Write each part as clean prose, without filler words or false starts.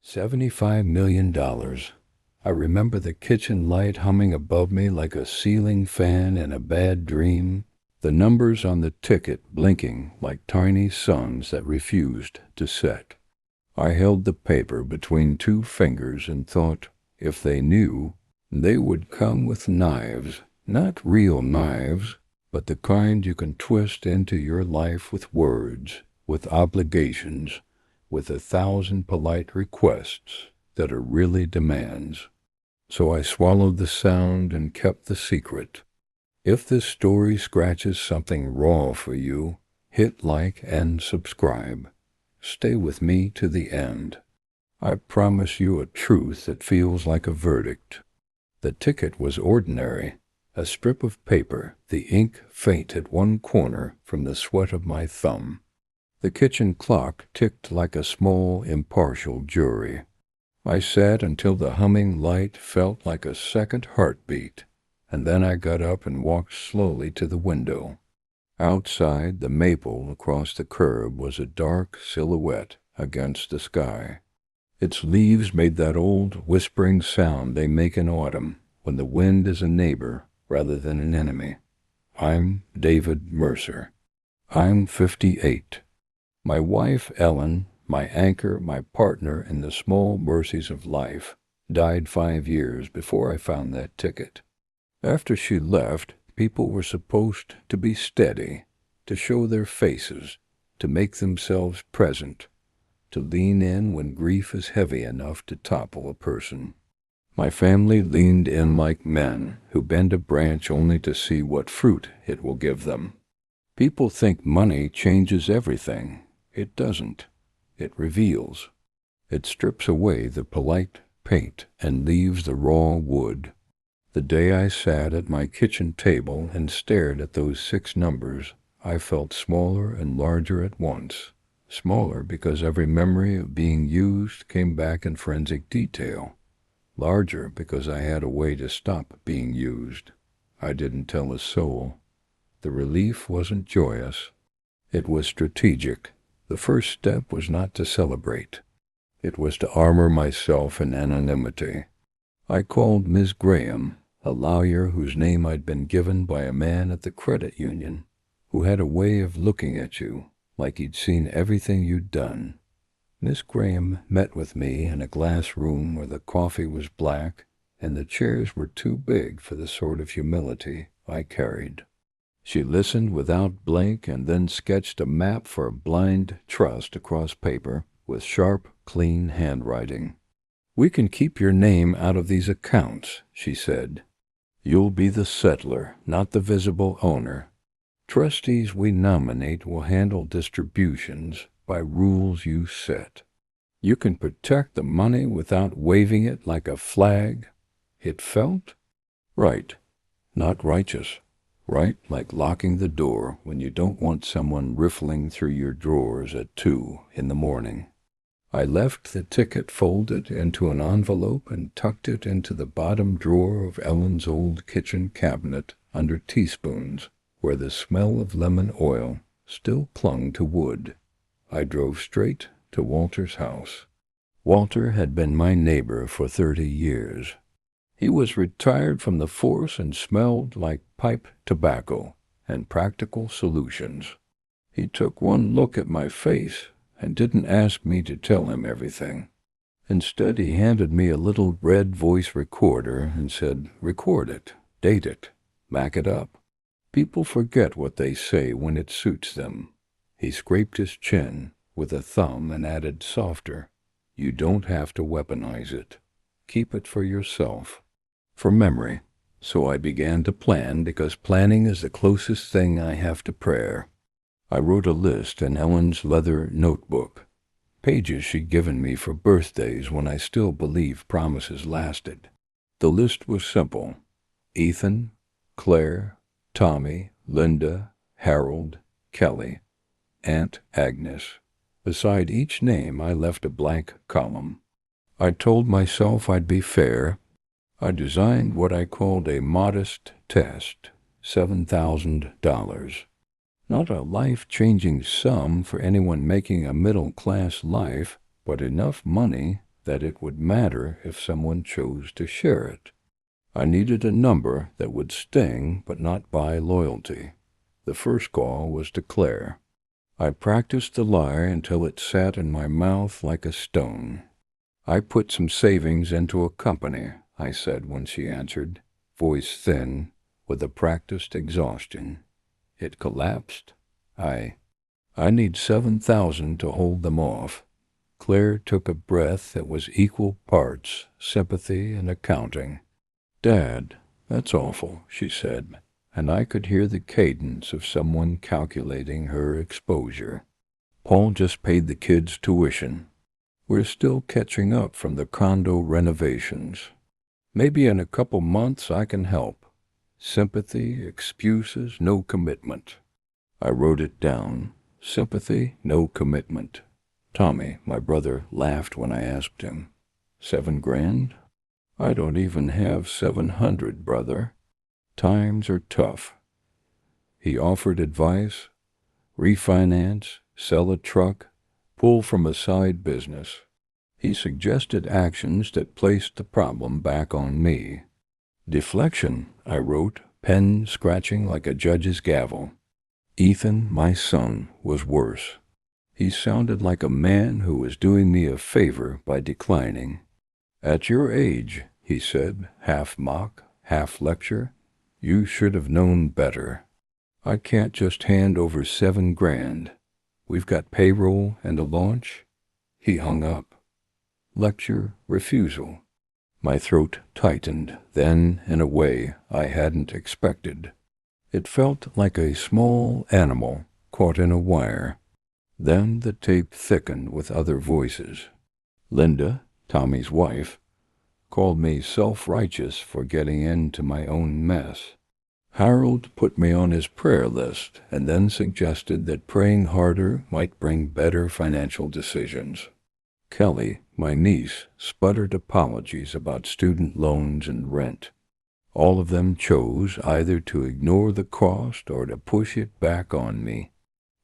$75 million. I remember the kitchen light humming above me like a ceiling fan in a bad dream, the numbers on the ticket blinking like tiny suns that refused to set. I held the paper between two fingers and thought, if they knew, they would come with knives, not real knives, but the kind you can twist into your life with words, with obligations, with 1,000 polite requests that are really demands. So I swallowed the sound and kept the secret. If this story scratches something raw for you, hit like and subscribe. Stay with me to the end. I promise you a truth that feels like a verdict. The ticket was ordinary, a strip of paper, the ink faint at one corner from the sweat of my thumb. The kitchen clock ticked like a small, impartial jury. I sat until the humming light felt like a second heartbeat, and then I got up and walked slowly to the window. Outside, the maple across the curb was a dark silhouette against the sky. Its leaves made that old whispering sound they make in autumn, when the wind is a neighbor rather than an enemy. I'm David Mercer. I'm 58. My wife, Ellen, my anchor, my partner in the small mercies of life, died 5 years before I found that ticket. After she left, people were supposed to be steady, to show their faces, to make themselves present, to lean in when grief is heavy enough to topple a person. My family leaned in like men who bend a branch only to see what fruit it will give them. People think money changes everything. It doesn't. It reveals. It strips away the polite paint and leaves the raw wood. The day I sat at my kitchen table and stared at those 6 numbers, I felt smaller and larger at once. Smaller because every memory of being used came back in forensic detail. Larger because I had a way to stop being used. I didn't tell a soul. The relief wasn't joyous. It was strategic. The first step was not to celebrate. It was to armor myself in anonymity. I called Ms. Graham, a lawyer whose name I'd been given by a man at the credit union, who had a way of looking at you like he'd seen everything you'd done. Miss Graham met with me in a glass room where the coffee was black and the chairs were too big for the sort of humility I carried. She listened without blink and then sketched a map for a blind trust across paper with sharp, clean handwriting. "We can keep your name out of these accounts," she said. "You'll be the settler, not the visible owner. Trustees we nominate will handle distributions by rules you set. You can protect the money without waving it like a flag." It felt right, not righteous. Right like locking the door when you don't want someone riffling through your drawers at 2 in the morning. I left the ticket folded into an envelope and tucked it into the bottom drawer of Ellen's old kitchen cabinet under teaspoons, where the smell of lemon oil still clung to wood. I drove straight to Walter's house. Walter had been my neighbor for 30 years. He was retired from the force and smelled like pipe tobacco and practical solutions. He took one look at my face and didn't ask me to tell him everything. Instead, he handed me a little red voice recorder and said, "Record it, date it, back it up. People forget what they say when it suits them." He scraped his chin with a thumb and added softer, "You don't have to weaponize it. Keep it for yourself, for memory." So I began to plan, because planning is the closest thing I have to prayer. I wrote a list in Ellen's leather notebook, pages she'd given me for birthdays when I still believed promises lasted. The list was simple: Ethan, Claire, Tommy, Linda, Harold, Kelly, Aunt Agnes. Beside each name I left a blank column. I told myself I'd be fair. I designed what I called a modest test, $7,000. Not a life-changing sum for anyone making a middle-class life, but enough money that it would matter if someone chose to share it. I needed a number that would sting but not buy loyalty. The first call was to Claire. I practiced the lie until it sat in my mouth like a stone. "I put some savings into a company," I said when she answered, voice thin, with a practiced exhaustion. "It collapsed. I need 7,000 to hold them off." Claire took a breath that was equal parts sympathy and accounting. "Dad, that's awful," she said, and I could hear the cadence of someone calculating her exposure. "Paul just paid the kids' tuition. We're still catching up from the condo renovations. Maybe in a couple months I can help. Sympathy, excuses, no commitment." I wrote it down. Sympathy, no commitment. Tommy, my brother, laughed when I asked him. $7,000? I don't even have 700, brother. Times are tough. He offered advice: refinance, sell a truck, pull from a side business. He suggested actions that placed the problem back on me. Deflection, I wrote, pen scratching like a judge's gavel. Ethan, my son, was worse. He sounded like a man who was doing me a favor by declining. "At your age," he said, half mock, half lecture, "you should have known better. I can't just hand over $7,000. We've got payroll and a launch." He hung up. Lecture, refusal. My throat tightened, then in a way I hadn't expected. It felt like a small animal caught in a wire. Then the tape thickened with other voices. Linda, Tommy's wife, called me self-righteous for getting into my own mess. Harold put me on his prayer list and then suggested that praying harder might bring better financial decisions. Kelly, my niece, sputtered apologies about student loans and rent. All of them chose either to ignore the cost or to push it back on me.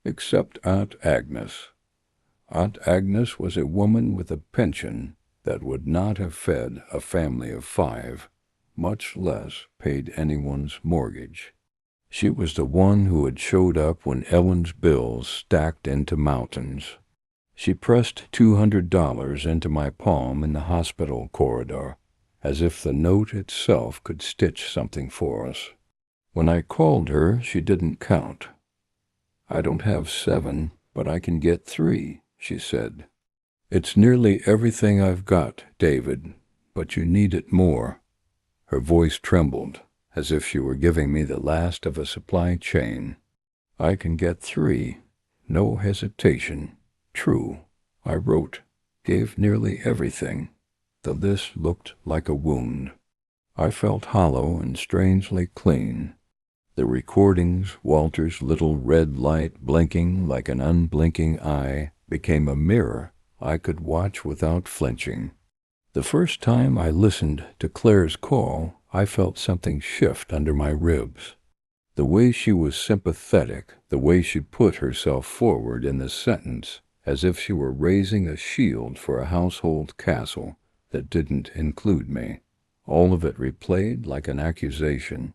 Except Aunt Agnes. Aunt Agnes was a woman with a pension that would not have fed a family of 5, much less paid anyone's mortgage. She was the one who had showed up when Ellen's bills stacked into mountains. She pressed $200 into my palm in the hospital corridor, as if the note itself could stitch something for us. When I called her, she didn't count. "I don't have 7, but I can get 3, she said. "It's nearly everything I've got, David, but you need it more." Her voice trembled, as if she were giving me the last of a supply chain. "I can get 3. No hesitation. True." I wrote, gave nearly everything. The list looked like a wound. I felt hollow and strangely clean. The recordings, Walter's little red light blinking like an unblinking eye, became a mirror I could watch without flinching. The first time I listened to Claire's call, I felt something shift under my ribs. The way she was sympathetic, the way she put herself forward in the sentence, as if she were raising a shield for a household castle that didn't include me. All of it replayed like an accusation.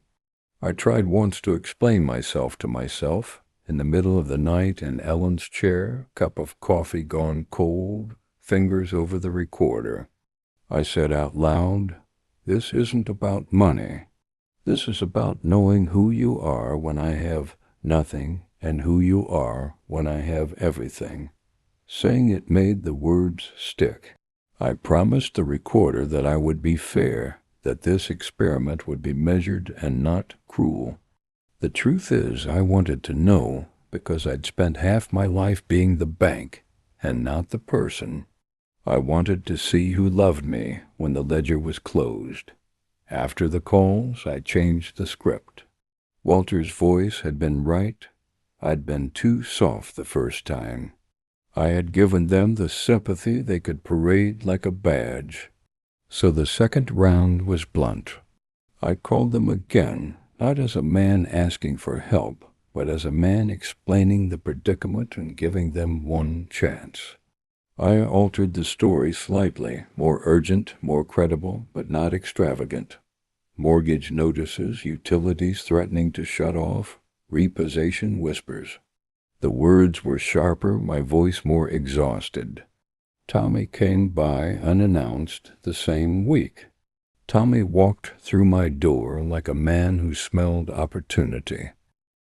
I tried once to explain myself to myself, in the middle of the night in Ellen's chair, cup of coffee gone cold, fingers over the recorder. I said out loud, "This isn't about money. This is about knowing who you are when I have nothing and who you are when I have everything." Saying it made the words stick. I promised the recorder that I would be fair, that this experiment would be measured and not cruel. The truth is, I wanted to know, because I'd spent half my life being the bank and not the person. I wanted to see who loved me when the ledger was closed. After the calls, I changed the script. Walter's voice had been right. I'd been too soft the first time. I had given them the sympathy they could parade like a badge. So the second round was blunt. I called them again, not as a man asking for help, but as a man explaining the predicament and giving them one chance. I altered the story slightly, more urgent, more credible, but not extravagant. Mortgage notices, utilities threatening to shut off, repossession whispers. The words were sharper, my voice more exhausted. Tommy came by unannounced the same week. Tommy walked through my door like a man who smelled opportunity.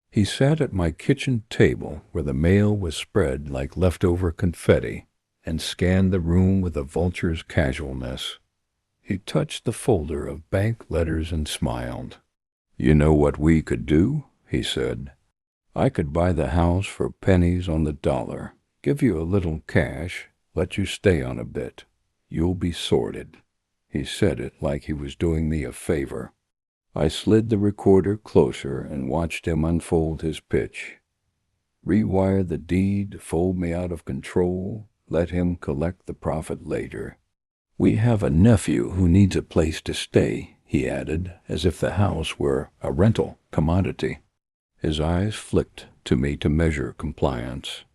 He sat at my kitchen table where the mail was spread like leftover confetti and scanned the room with a vulture's casualness. He touched the folder of bank letters and smiled. "You know what we could do?" he said. "I could buy the house for pennies on the dollar, give you a little cash, let you stay on a bit. You'll be sorted." He said it like he was doing me a favor. I slid the recorder closer and watched him unfold his pitch. Rewire the deed, fold me out of control, let him collect the profit later. "We have a nephew who needs a place to stay," he added, as if the house were a rental commodity. His eyes flicked to me to measure compliance.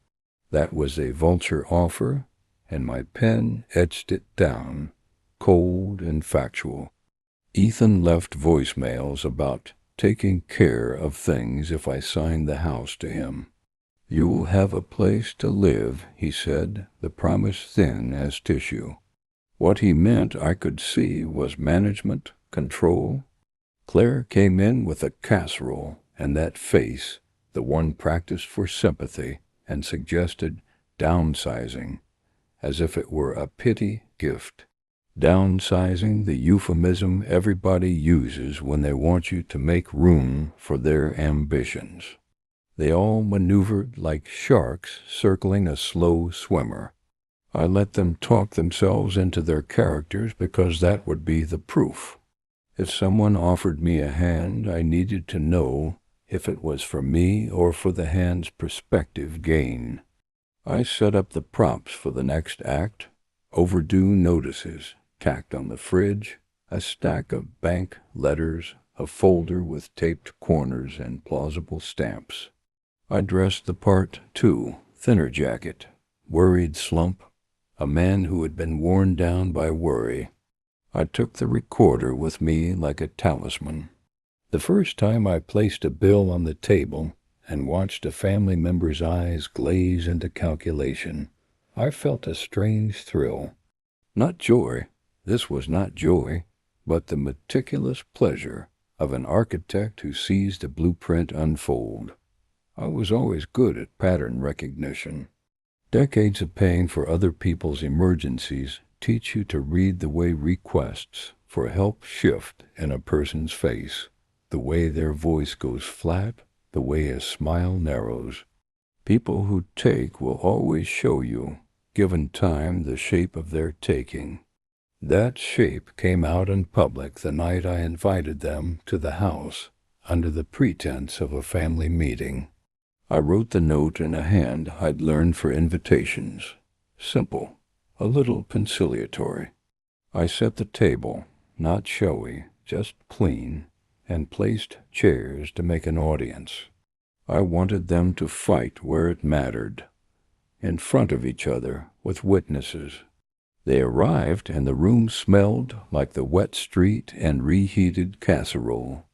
That was a vulture offer, and my pen etched it down, cold and factual. Ethan left voicemails about taking care of things if I signed the house to him. "You'll have a place to live," he said, the promise thin as tissue. What he meant, I could see, was management, control. Claire came in with a casserole and that face, the one practiced for sympathy, and suggested downsizing, as if it were a pity gift. Downsizing, the euphemism everybody uses when they want you to make room for their ambitions. They all maneuvered like sharks circling a slow swimmer. I let them talk themselves into their characters because that would be the proof. If someone offered me a hand, I needed to know if it was for me or for the hand's prospective gain. I set up the props for the next act: overdue notices tacked on the fridge, a stack of bank letters, a folder with taped corners and plausible stamps. I dressed the part, too: thinner jacket, worried slump, a man who had been worn down by worry. I took the recorder with me like a talisman. The first time I placed a bill on the table and watched a family member's eyes glaze into calculation, I felt a strange thrill. Not joy, this was not joy, but the meticulous pleasure of an architect who sees the blueprint unfold. I was always good at pattern recognition. Decades of paying for other people's emergencies teach you to read the way requests for help shift in a person's face, the way their voice goes flat, the way a smile narrows. People who take will always show you, given time, the shape of their taking. That shape came out in public the night I invited them to the house under the pretense of a family meeting. I wrote the note in a hand I'd learned for invitations. Simple, a little conciliatory. I set the table, not showy, just clean, and placed chairs to make an audience. I wanted them to fight where it mattered, in front of each other, with witnesses. They arrived, and the room smelled like the wet street and reheated casserole.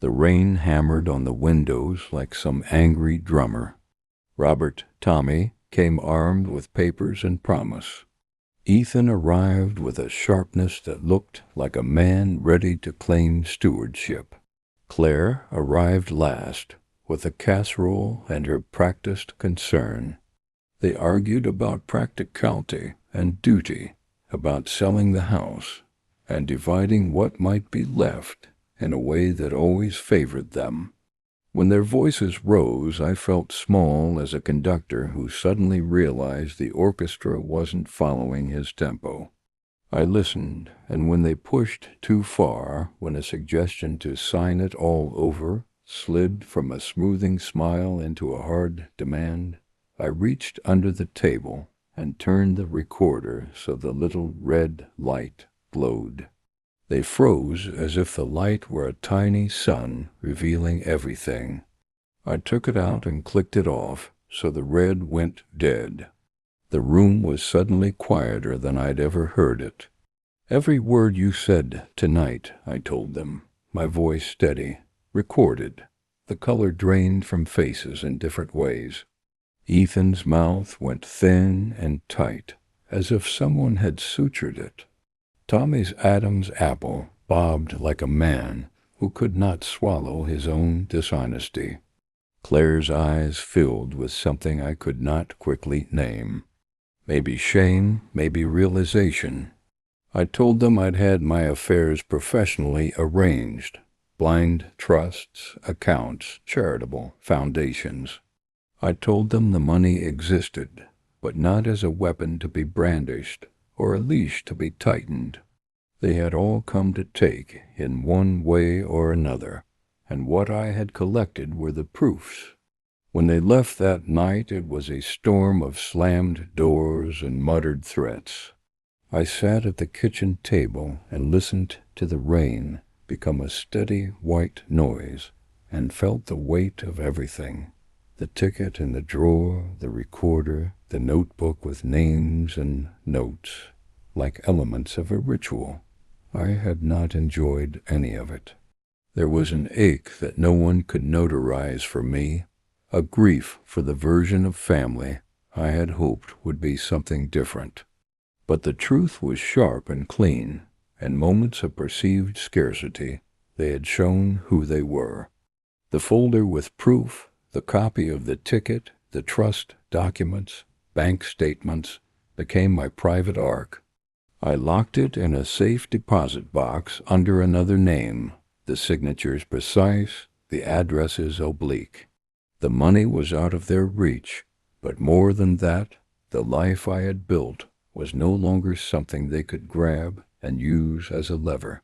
The rain hammered on the windows like some angry drummer. Robert, Tommy, came armed with papers and promise. Ethan arrived with a sharpness that looked like a man ready to claim stewardship. Claire arrived last, with a casserole and her practiced concern. They argued about practicality and duty, about selling the house, and dividing what might be left in a way that always favored them. When their voices rose, I felt small as a conductor who suddenly realized the orchestra wasn't following his tempo. I listened, and when they pushed too far, when a suggestion to sign it all over slid from a smoothing smile into a hard demand, I reached under the table and turned the recorder so the little red light glowed. They froze as if the light were a tiny sun revealing everything. I took it out and clicked it off so the red went dead. The room was suddenly quieter than I'd ever heard it. "Every word you said tonight," I told them, my voice steady, recorded. The color drained from faces in different ways. Ethan's mouth went thin and tight, as if someone had sutured it. Tommy's Adam's apple bobbed like a man who could not swallow his own dishonesty. Claire's eyes filled with something I could not quickly name. Maybe shame, maybe realization. I told them I'd had my affairs professionally arranged. Blind trusts, accounts, charitable foundations. I told them the money existed, but not as a weapon to be brandished or a leash to be tightened. They had all come to take in one way or another, and what I had collected were the proofs. When they left that night, it was a storm of slammed doors and muttered threats. I sat at the kitchen table and listened to the rain become a steady white noise and felt the weight of everything. The ticket in the drawer, the recorder, the notebook with names and notes, like elements of a ritual. I had not enjoyed any of it. There was an ache that no one could notarize for me, a grief for the version of family I had hoped would be something different. But the truth was sharp and clean. In moments of perceived scarcity, they had shown who they were. The folder with proof, the copy of the ticket, the trust documents, bank statements, became my private ark. I locked it in a safe deposit box under another name, the signatures precise, the addresses oblique. The money was out of their reach, but more than that, the life I had built was no longer something they could grab and use as a lever.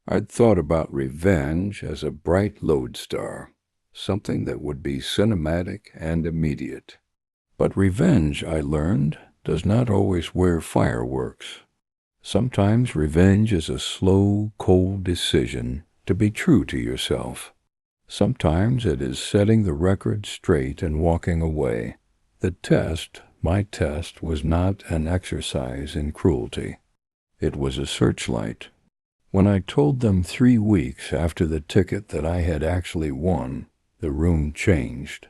I'd thought about revenge as a bright lodestar, something that would be cinematic and immediate. But revenge, I learned, does not always wear fireworks. Sometimes revenge is a slow, cold decision to be true to yourself. Sometimes it is setting the record straight and walking away. The test, my test, was not an exercise in cruelty. It was a searchlight. When I told them 3 weeks after the ticket that I had actually won, the room changed.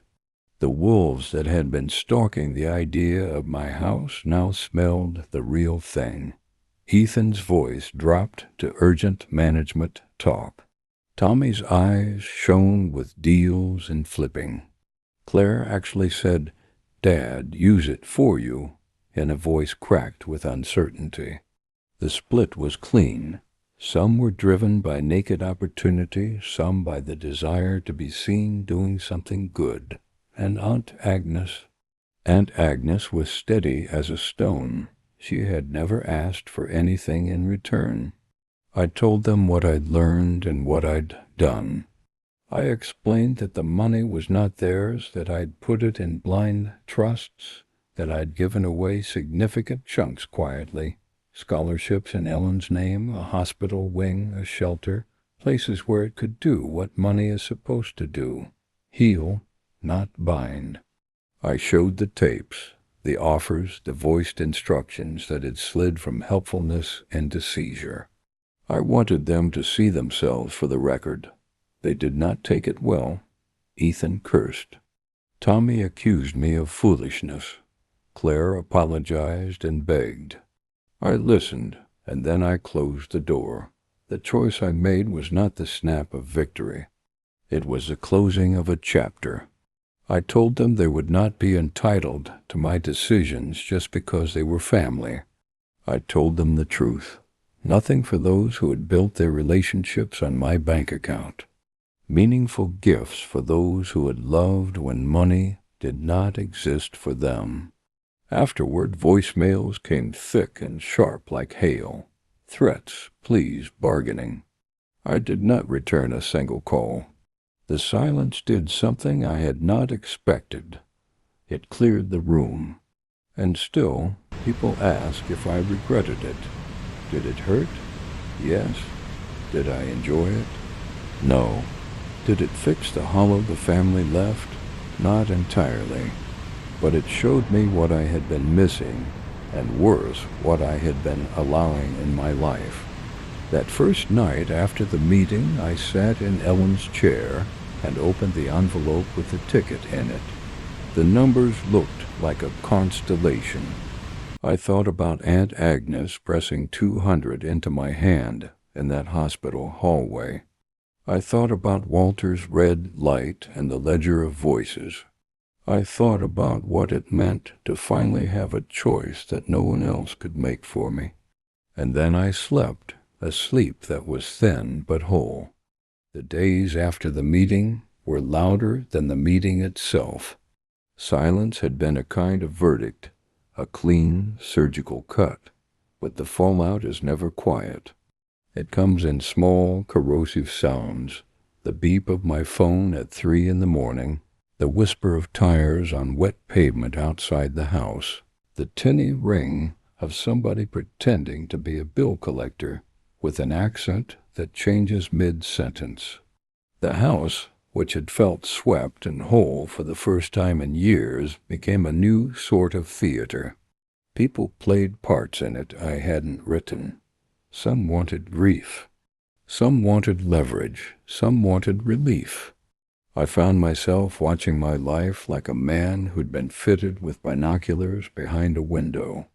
The wolves that had been stalking the idea of my house now smelled the real thing. Ethan's voice dropped to urgent management talk. Tommy's eyes shone with deals and flipping. Claire actually said, "Dad, use it for you," in a voice cracked with uncertainty. The split was clean. Some were driven by naked opportunity, some by the desire to be seen doing something good. And Aunt Agnes was steady as a stone. She had never asked for anything in return. I told them what I'd learned and what I'd done. I explained that the money was not theirs, that I'd put it in blind trusts, that I'd given away significant chunks quietly, scholarships in Ellen's name, a hospital wing, a shelter, places where it could do what money is supposed to do, heal, not bind. I showed the tapes, the offers, the voiced instructions that had slid from helpfulness into seizure. I wanted them to see themselves for the record. They did not take it well. Ethan cursed. Tommy accused me of foolishness. Claire apologized and begged. I listened, and then I closed the door. The choice I made was not the snap of victory. It was the closing of a chapter. I told them they would not be entitled to my decisions just because they were family. I told them the truth. Nothing for those who had built their relationships on my bank account. Meaningful gifts for those who had loved when money did not exist for them. Afterward, voicemails came thick and sharp like hail. Threats, pleas, bargaining. I did not return a single call. The silence did something I had not expected. It cleared the room. And still, people ask if I regretted it. Did it hurt? Yes. Did I enjoy it? No. Did it fix the hollow the family left? Not entirely. but it showed me what I had been missing, and worse, what I had been allowing in my life. That first night after the meeting, I sat in Ellen's chair and opened the envelope with the ticket in it. The numbers looked like a constellation. I thought about Aunt Agnes pressing 200 into my hand in that hospital hallway. I thought about Walter's red light and the ledger of voices. I thought about what it meant to finally have a choice that no one else could make for me. And then I slept, a sleep that was thin but whole. The days after the meeting were louder than the meeting itself. Silence had been a kind of verdict, a clean, surgical cut, but the fallout is never quiet. It comes in small, corrosive sounds, the beep of my phone at 3 a.m, the whisper of tires on wet pavement outside the house, the tinny ring of somebody pretending to be a bill collector with an accent that changes mid-sentence. The house, which had felt swept and whole for the first time in years, became a new sort of theater. People played parts in it I hadn't written. Some wanted grief. Some wanted leverage. Some wanted relief. I found myself watching my life like a man who'd been fitted with binoculars behind a window.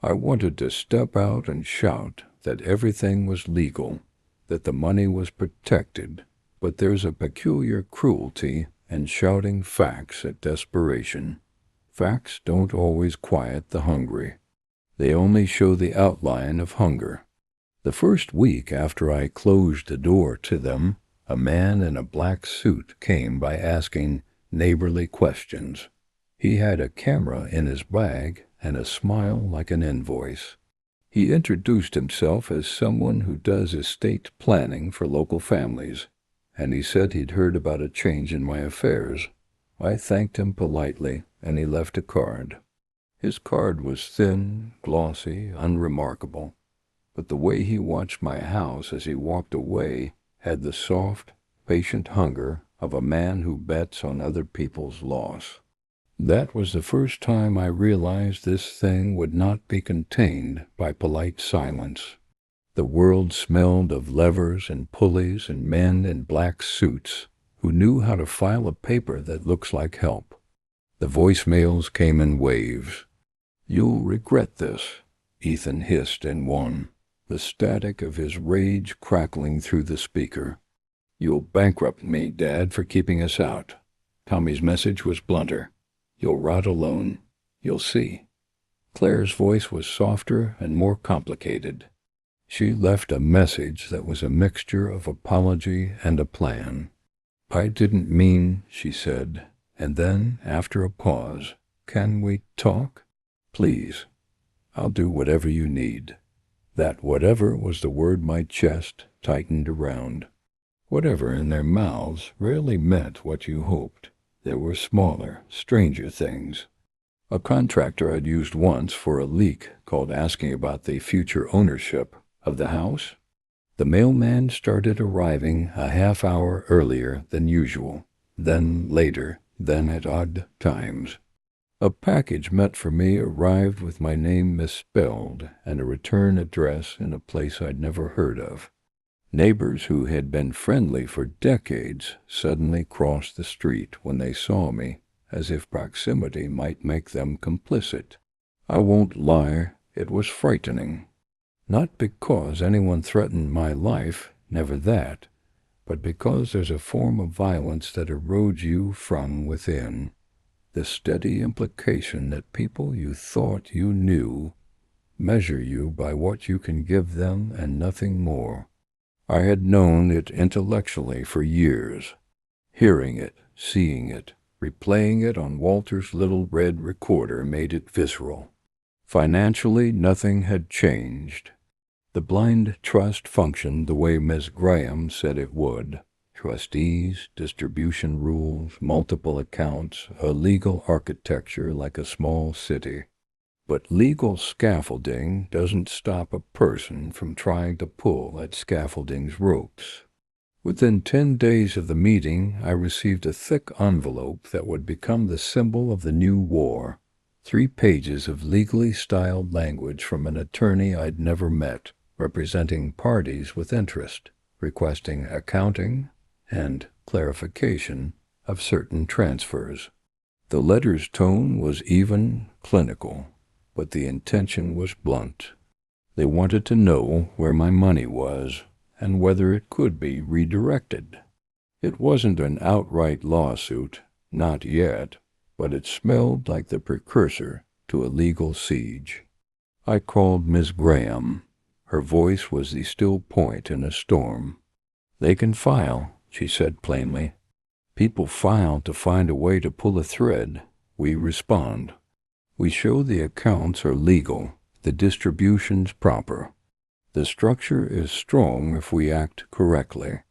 I wanted to step out and shout that everything was legal, that the money was protected, but there's a peculiar cruelty in shouting facts at desperation. Facts don't always quiet the hungry. They only show the outline of hunger. The first week after I closed the door to them, a man in a black suit came by asking neighborly questions. He had a camera in his bag and a smile like an invoice. He introduced himself as someone who does estate planning for local families, and he said he'd heard about a change in my affairs. I thanked him politely, and he left a card. His card was thin, glossy, unremarkable, but the way he watched my house as he walked away had the soft, patient hunger of a man who bets on other people's loss. That was the first time I realized this thing would not be contained by polite silence. The world smelled of levers and pulleys and men in black suits who knew how to file a paper that looks like help. The voicemails came in waves. "You'll regret this," Ethan hissed in one, the static of his rage crackling through the speaker. "You'll bankrupt me, Dad, for keeping us out." Tommy's message was blunter. "You'll rot alone. You'll see." Claire's voice was softer and more complicated. She left a message that was a mixture of apology and a plan. "I didn't mean," she said, and then, after a pause, "Can we talk? Please. I'll do whatever you need." That whatever was the word my chest tightened around. Whatever in their mouths rarely meant what you hoped. There were smaller, stranger things. A contractor I'd used once for a leak called asking about the future ownership of the house. The mailman started arriving a half hour earlier than usual, then later, then at odd times. A package meant for me arrived with my name misspelled and a return address in a place I'd never heard of. Neighbors who had been friendly for decades suddenly crossed the street when they saw me, as if proximity might make them complicit. I won't lie, it was frightening. Not because anyone threatened my life, never that, but because there's a form of violence that erodes you from within. The steady implication that people you thought you knew measure you by what you can give them and nothing more. I had known it intellectually for years, hearing it, seeing it, replaying it on Walter's little red recorder made it visceral. Financially, nothing had changed. The blind trust functioned the way Miss Graham said it would. Trustees, distribution rules, multiple accounts, a legal architecture like a small city. But legal scaffolding doesn't stop a person from trying to pull at scaffolding's ropes. Within 10 days of the meeting, I received a thick envelope that would become the symbol of the new war. 3 pages of legally styled language from an attorney I'd never met, representing parties with interest, requesting accounting and clarification of certain transfers. The letter's tone was even, clinical, but the intention was blunt. They wanted to know where my money was and whether it could be redirected. It wasn't an outright lawsuit, not yet, but it smelled like the precursor to a legal siege. I called Miss Graham. Her voice was the still point in a storm. "They can file," she said plainly. "People file to find a way to pull a thread. We respond. We show the accounts are legal, the distributions proper. The structure is strong if we act correctly.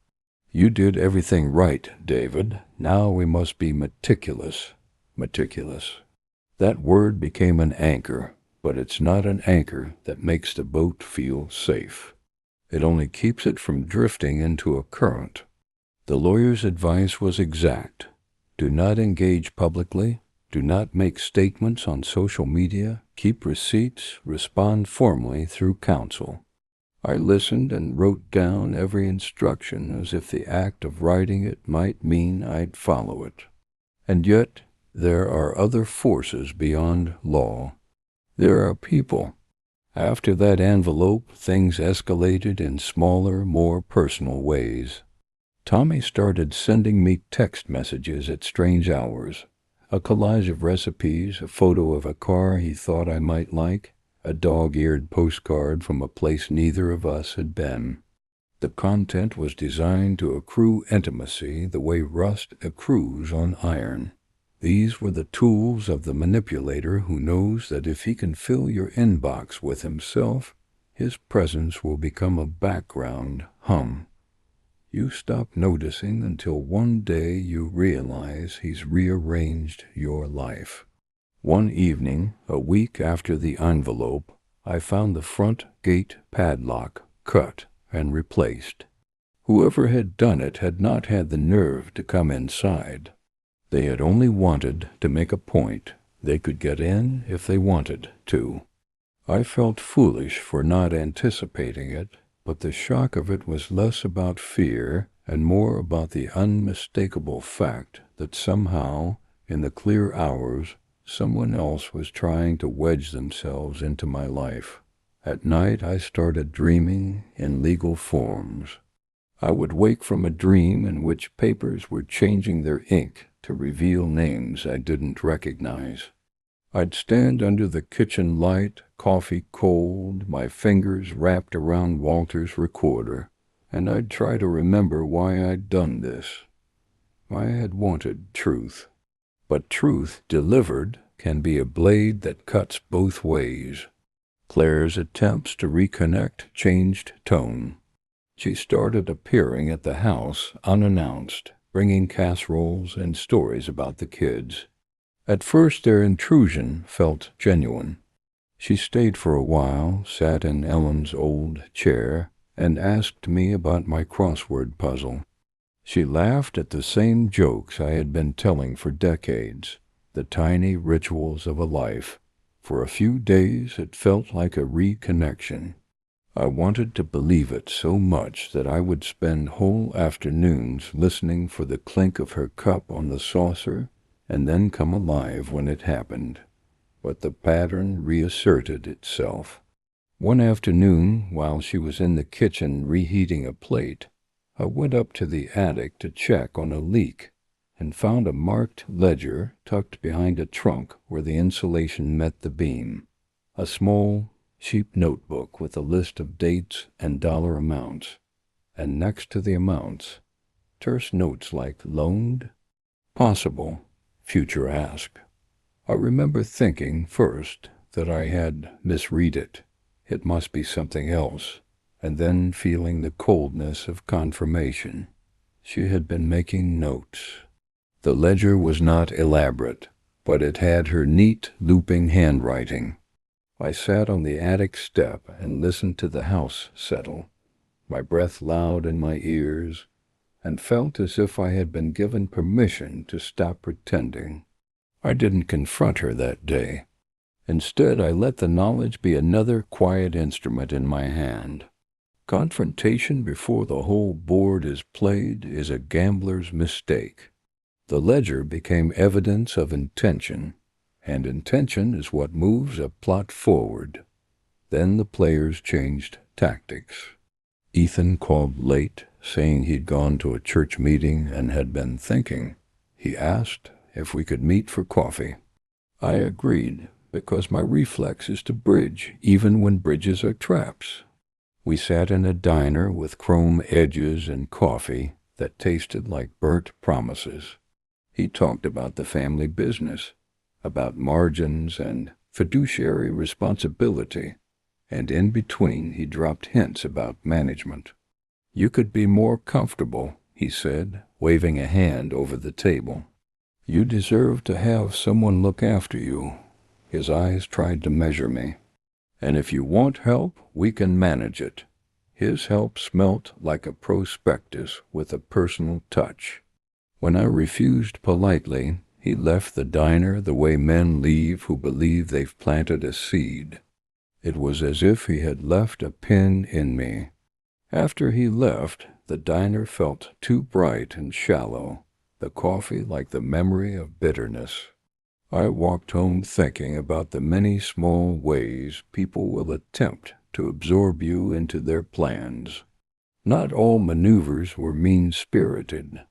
You did everything right, David. Now we must be meticulous." Meticulous. That word became an anchor, but it's not an anchor that makes the boat feel safe. It only keeps it from drifting into a current. The lawyer's advice was exact. Do not engage publicly. Do not make statements on social media. Keep receipts. Respond formally through counsel. I listened and wrote down every instruction as if the act of writing it might mean I'd follow it. And yet, there are other forces beyond law. There are people. After that envelope, things escalated in smaller, more personal ways. Tommy started sending me text messages at strange hours, a collage of recipes, a photo of a car he thought I might like, a dog-eared postcard from a place neither of us had been. The content was designed to accrue intimacy the way rust accrues on iron. These were the tools of the manipulator who knows that if he can fill your inbox with himself, his presence will become a background hum. You stop noticing until one day you realize he's rearranged your life. One evening, a week after the envelope, I found the front gate padlock cut and replaced. Whoever had done it had not had the nerve to come inside. They had only wanted to make a point. They could get in if they wanted to. I felt foolish for not anticipating it, but the shock of it was less about fear and more about the unmistakable fact that somehow, in the clear hours, someone else was trying to wedge themselves into my life. At night I started dreaming in legal forms. I would wake from a dream in which papers were changing their ink to reveal names I didn't recognize. I'd stand under the kitchen light, coffee cold, my fingers wrapped around Walter's recorder, and I'd try to remember why I'd done this. I had wanted truth. But truth delivered can be a blade that cuts both ways. Claire's attempts to reconnect changed tone. She started appearing at the house unannounced, bringing casseroles and stories about the kids. At first their intrusion felt genuine. She stayed for a while, sat in Ellen's old chair, and asked me about my crossword puzzle. She laughed at the same jokes I had been telling for decades, the tiny rituals of a life. For a few days it felt like a reconnection. I wanted to believe it so much that I would spend whole afternoons listening for the clink of her cup on the saucer and then come alive when it happened. But the pattern reasserted itself. One afternoon, while she was in the kitchen reheating a plate, I went up to the attic to check on a leak and found a marked ledger tucked behind a trunk where the insulation met the beam, a small, cheap notebook with a list of dates and dollar amounts, and next to the amounts, terse notes like loaned, possible, future ask. I remember thinking first that I had misread it. It must be something else, and then feeling the coldness of confirmation. She had been making notes. The ledger was not elaborate, but it had her neat, looping handwriting. I sat on the attic step and listened to the house settle, my breath loud in my ears, and felt as if I had been given permission to stop pretending. I didn't confront her that day. Instead, I let the knowledge be another quiet instrument in my hand. Confrontation before the whole board is played is a gambler's mistake. The ledger became evidence of intention, and intention is what moves a plot forward. Then the players changed tactics. Ethan called late, saying he'd gone to a church meeting and had been thinking. He asked if we could meet for coffee. I agreed, because my reflex is to bridge, even when bridges are traps. We sat in a diner with chrome edges and coffee that tasted like burnt promises. He talked about the family business, about margins and fiduciary responsibility, and in between he dropped hints about management. "You could be more comfortable," he said, waving a hand over the table. "You deserve to have someone look after you." His eyes tried to measure me. "And if you want help, we can manage it." His help smelt like a prospectus with a personal touch. When I refused politely, he left the diner the way men leave who believe they've planted a seed. It was as if he had left a pin in me. After he left, the diner felt too bright and shallow, the coffee like the memory of bitterness. I walked home thinking about the many small ways people will attempt to absorb you into their plans. Not all maneuvers were mean-spirited.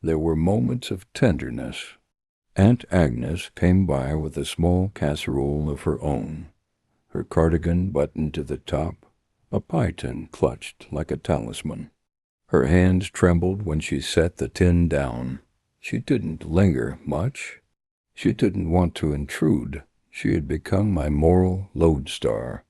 There were moments of tenderness. Aunt Agnes came by with a small casserole of her own, her cardigan buttoned to the top, a pie tin clutched like a talisman. Her hands trembled when she set the tin down. She didn't linger much. She didn't want to intrude. She had become my moral lodestar.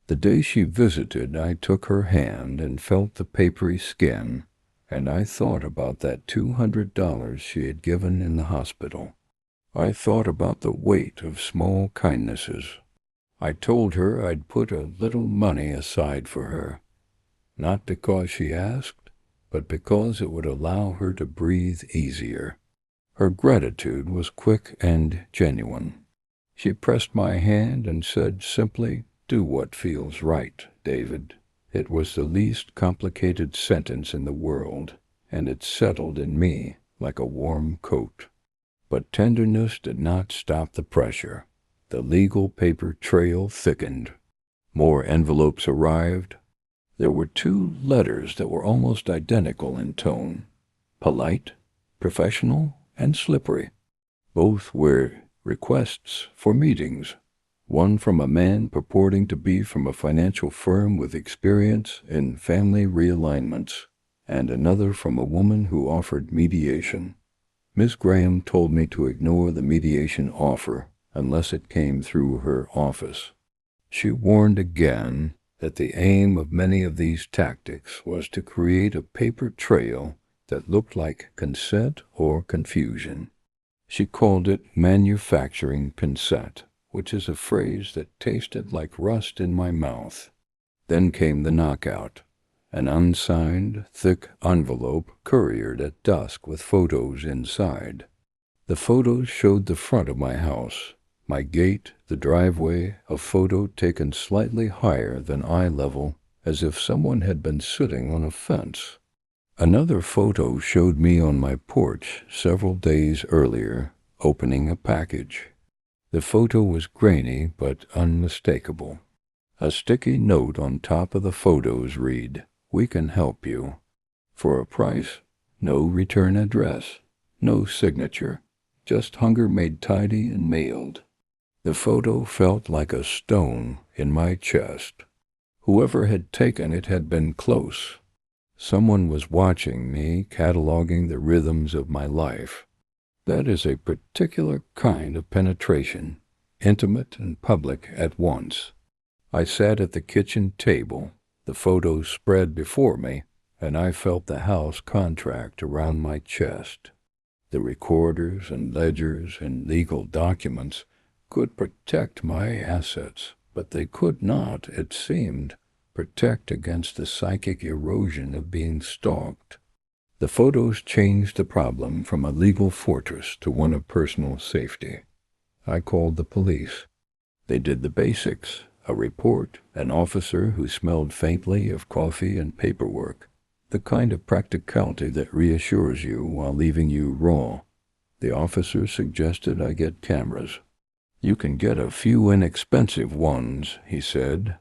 The day she visited, I took her hand and felt the papery skin, and I thought about that $200 she had given in the hospital. I thought about the weight of small kindnesses. I told her I'd put a little money aside for her, not because she asked, but because it would allow her to breathe easier. Her gratitude was quick and genuine. She pressed my hand and said simply, "Do what feels right, David." It was the least complicated sentence in the world, and it settled in me like a warm coat. But tenderness did not stop the pressure. The legal paper trail thickened. More envelopes arrived. There were 2 letters that were almost identical in tone. Polite, professional, and slippery. Both were requests for meetings. One from a man purporting to be from a financial firm with experience in family realignments, and another from a woman who offered mediation. Miss Graham told me to ignore the mediation offer unless it came through her office. She warned again that the aim of many of these tactics was to create a paper trail that looked like consent or confusion. She called it manufacturing consent, which is a phrase that tasted like rust in my mouth. Then came the knockout, an unsigned, thick envelope couriered at dusk with photos inside. The photos showed the front of my house, my gate, the driveway, a photo taken slightly higher than eye level, as if someone had been sitting on a fence. Another photo showed me on my porch several days earlier, opening a package. The photo was grainy but unmistakable. A sticky note on top of the photos read, "We can help you." For a price, no return address, no signature, just hunger made tidy and mailed. The photo felt like a stone in my chest. Whoever had taken it had been close. Someone was watching me, cataloging the rhythms of my life. That is a particular kind of penetration, intimate and public at once. I sat at the kitchen table, the photos spread before me, and I felt the house contract around my chest. The recorders and ledgers and legal documents could protect my assets, but they could not, it seemed, protect against the psychic erosion of being stalked. The photos changed the problem from a legal fortress to one of personal safety. I called the police. They did the basics: a report, an officer who smelled faintly of coffee and paperwork, the kind of practicality that reassures you while leaving you raw. The officer suggested I get cameras. "You can get a few inexpensive ones," he said.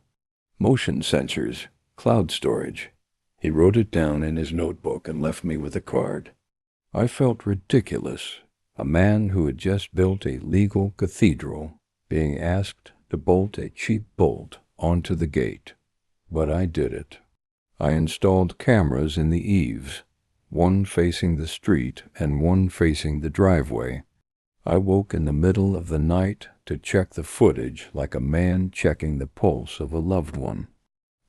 "Motion sensors, cloud storage." He wrote it down in his notebook and left me with a card. I felt ridiculous, a man who had just built a legal cathedral being asked to bolt a cheap bolt onto the gate. But I did it. I installed cameras in the eaves, one facing the street and one facing the driveway. I woke in the middle of the night to check the footage like a man checking the pulse of a loved one.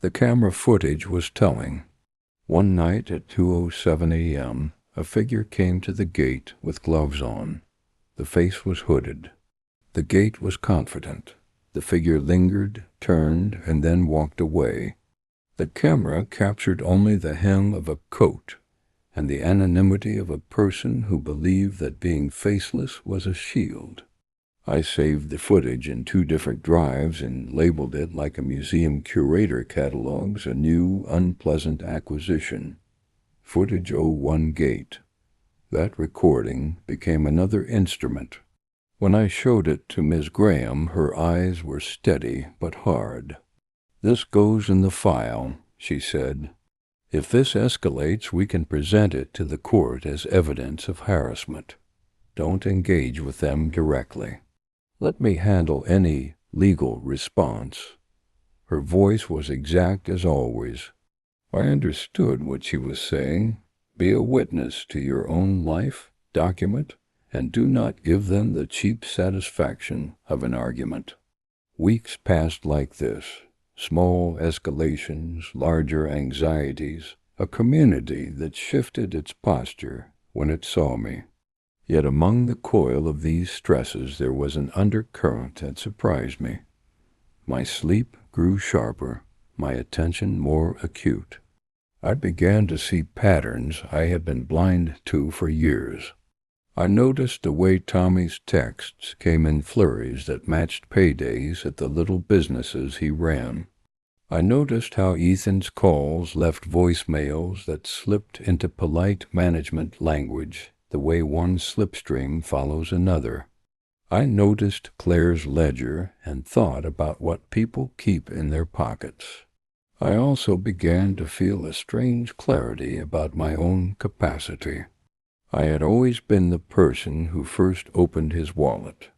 The camera footage was telling. One night at 2:07 a.m., a figure came to the gate with gloves on. The face was hooded. The gate was confident. The figure lingered, turned, and then walked away. The camera captured only the hem of a coat and the anonymity of a person who believed that being faceless was a shield. I saved the footage in 2 different drives and labeled it like a museum curator catalogs a new, unpleasant acquisition. Footage 01 Gate. That recording became another instrument. When I showed it to Ms. Graham, her eyes were steady but hard. "This goes in the file," she said. "If this escalates, we can present it to the court as evidence of harassment. Don't engage with them directly. Let me handle any legal response." Her voice was exact as always. I understood what she was saying. Be a witness to your own life, document, and do not give them the cheap satisfaction of an argument. Weeks passed like this. Small escalations, larger anxieties, a community that shifted its posture when it saw me. Yet among the coil of these stresses there was an undercurrent that surprised me. My sleep grew sharper, my attention more acute. I began to see patterns I had been blind to for years. I noticed the way Tommy's texts came in flurries that matched paydays at the little businesses he ran. I noticed how Ethan's calls left voicemails that slipped into polite management language, the way one slipstream follows another. I noticed Claire's ledger and thought about what people keep in their pockets. I also began to feel a strange clarity about my own capacity. I had always been the person who first opened his wallet.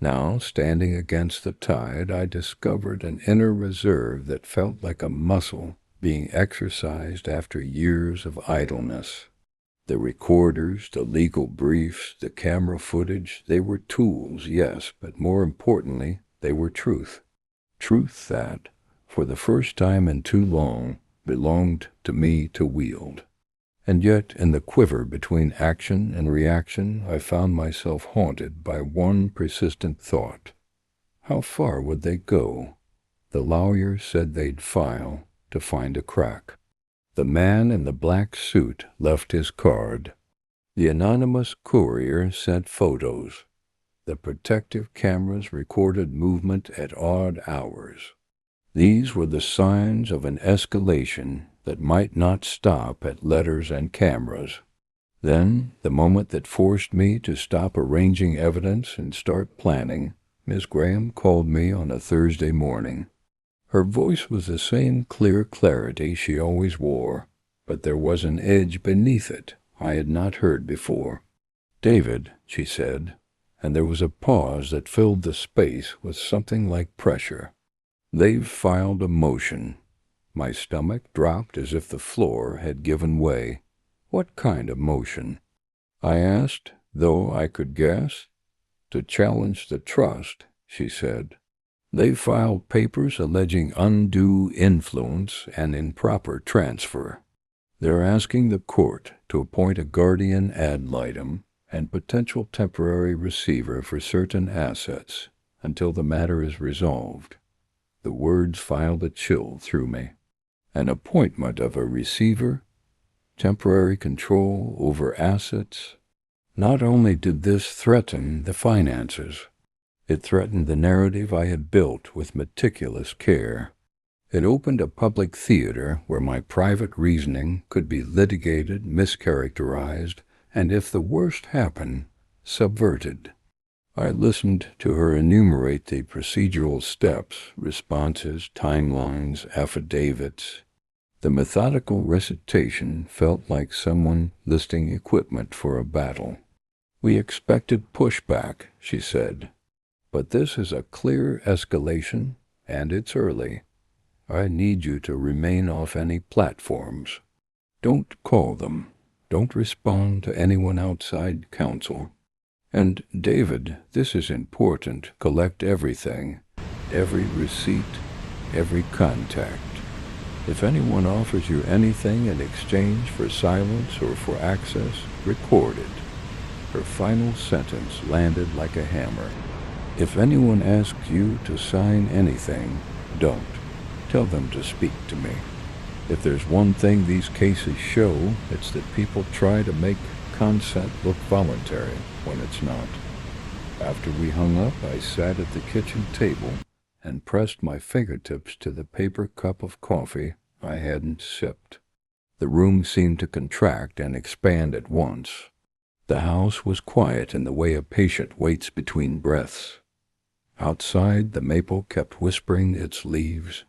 Now, standing against the tide, I discovered an inner reserve that felt like a muscle being exercised after years of idleness. The recorders, the legal briefs, the camera footage, they were tools, yes, but more importantly, they were truth. Truth that, for the first time in too long, belonged to me to wield. And yet, in the quiver between action and reaction, I found myself haunted by one persistent thought. How far would they go? The lawyer said they'd file to find a crack. The man in the black suit left his card. The anonymous courier sent photos. The protective cameras recorded movement at odd hours. These were the signs of an escalation that might not stop at letters and cameras. Then, the moment that forced me to stop arranging evidence and start planning, Miss Graham called me on a Thursday morning. Her voice was the same clear clarity she always wore, but there was an edge beneath it I had not heard before. "David," she said, and there was a pause that filled the space with something like pressure. "They've filed a motion." My stomach dropped as if the floor had given way. "What kind of motion?" I asked, though I could guess. "To challenge the trust," she said. "They filed papers alleging undue influence and improper transfer. They're asking the court to appoint a guardian ad litem and potential temporary receiver for certain assets until the matter is resolved." The words filed a chill through me. An appointment of a receiver? temporary control over assets. Not only did this threaten the finances, it threatened the narrative I had built with meticulous care. It opened a public theater where my private reasoning could be litigated, mischaracterized, and if the worst happened, subverted. I listened to her enumerate the procedural steps, responses, timelines, affidavits. The methodical recitation felt like someone listing equipment for a battle. "We expected pushback," she said, "but this is a clear escalation, and it's early. I need you to remain off any platforms. Don't call them. Don't respond to anyone outside counsel. And, David, this is important. Collect everything, every receipt, every contact. If anyone offers you anything in exchange for silence or for access, record it." Her final sentence landed like a hammer. "If anyone asks you to sign anything, don't. Tell them to speak to me. If there's one thing these cases show, it's that people try to make consent look voluntary when it's not." After we hung up, I sat at the kitchen table and pressed my fingertips to the paper cup of coffee I hadn't sipped. The room seemed to contract and expand at once. The house was quiet in the way a patient waits between breaths. Outside, the maple kept whispering its leaves.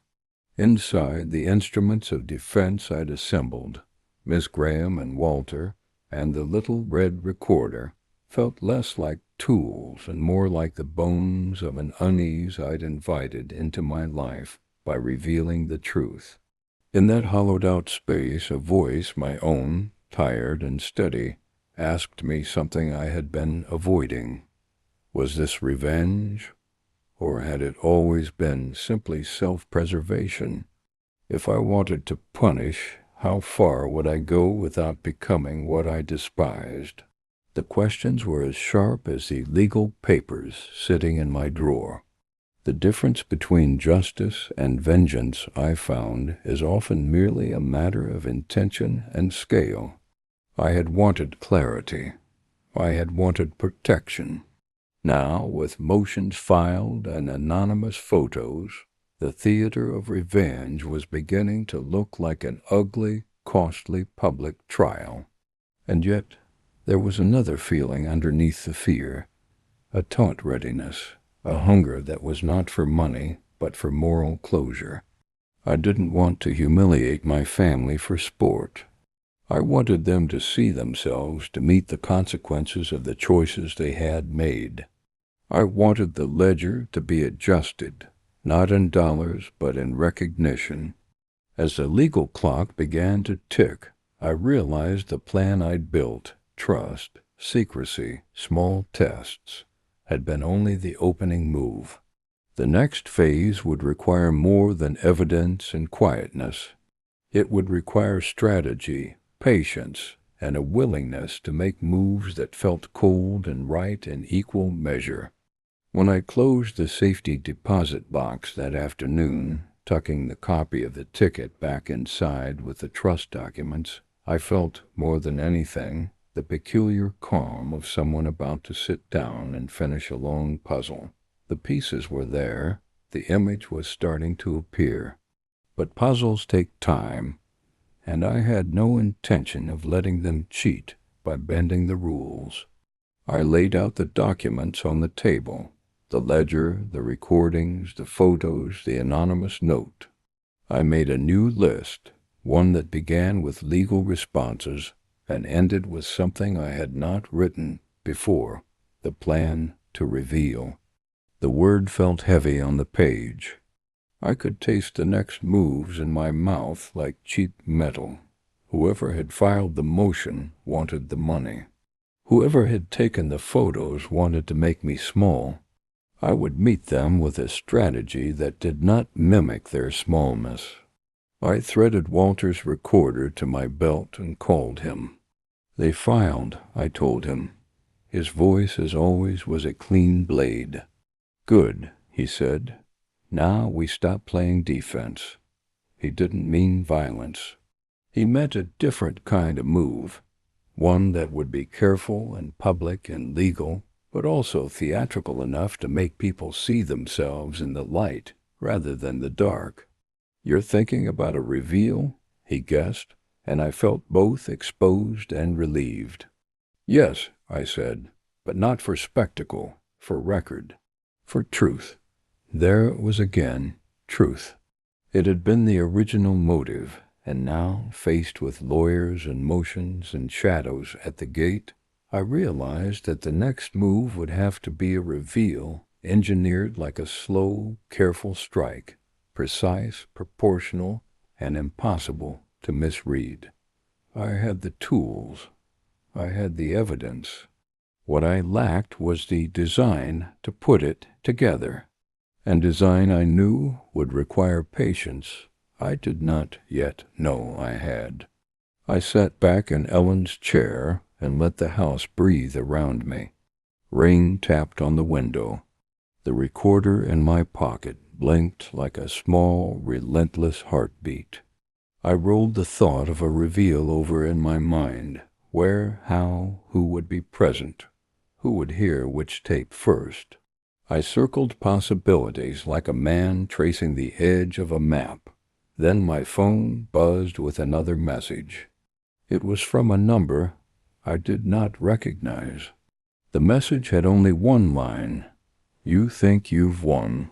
Inside, the instruments of defense I'd assembled, Miss Graham and Walter, and the little red recorder, felt less like tools and more like the bones of an unease I'd invited into my life by revealing the truth. In that hollowed-out space, a voice, my own, tired and steady, asked me something I had been avoiding. Was this revenge? Or had it always been simply self-preservation? If I wanted to punish, how far would I go without becoming what I despised? The questions were as sharp as the legal papers sitting in my drawer. The difference between justice and vengeance, I found, is often merely a matter of intention and scale. I had wanted clarity. I had wanted protection. Now, with motions filed and anonymous photos, the theater of revenge was beginning to look like an ugly, costly public trial. And yet, there was another feeling underneath the fear, a taut readiness, a hunger that was not for money, but for moral closure. I didn't want to humiliate my family for sport. I wanted them to see themselves, to meet the consequences of the choices they had made. I wanted the ledger to be adjusted, not in dollars, but in recognition. As the legal clock began to tick, I realized the plan I'd built, trust, secrecy, small tests, had been only the opening move. The next phase would require more than evidence and quietness. It would require strategy, patience, and a willingness to make moves that felt cold and right in equal measure. When I closed the safety deposit box that afternoon, tucking the copy of the ticket back inside with the trust documents, I felt, more than anything, the peculiar calm of someone about to sit down and finish a long puzzle. The pieces were there, the image was starting to appear. But puzzles take time, and I had no intention of letting them cheat by bending the rules. I laid out the documents on the table, the ledger, the recordings, the photos, the anonymous note. I made a new list, one that began with legal responses and ended with something I had not written before, the plan to reveal. The word felt heavy on the page. I could taste the next moves in my mouth like cheap metal. Whoever had filed the motion wanted the money. Whoever had taken the photos wanted to make me small. I would meet them with a strategy that did not mimic their smallness. I threaded Walter's recorder to my belt and called him. "They filed," I told him. His voice, as always, was a clean blade. "Good," he said. "Now we stop playing defense." He didn't mean violence. He meant a different kind of move, one that would be careful and public and legal, but also theatrical enough to make people see themselves in the light rather than the dark. "You're thinking about a reveal?" he guessed, and I felt both exposed and relieved. "Yes," I said, "but not for spectacle, for record, for truth." There it was again, truth. It had been the original motive, and now, faced with lawyers and motions and shadows at the gate, I realized that the next move would have to be a reveal engineered like a slow, careful strike, precise, proportional, and impossible to misread. I had the tools. I had the evidence. What I lacked was the design to put it together. And design I knew would require patience I did not yet know I had. I sat back in Ellen's chair and let the house breathe around me. Rain tapped on the window. The recorder in my pocket blinked like a small, relentless heartbeat. I rolled the thought of a reveal over in my mind. Where, how, who would be present? Who would hear which tape first? I circled possibilities like a man tracing the edge of a map. Then my phone buzzed with another message. It was from a number I did not recognize. The message had only one line. "You think you've won.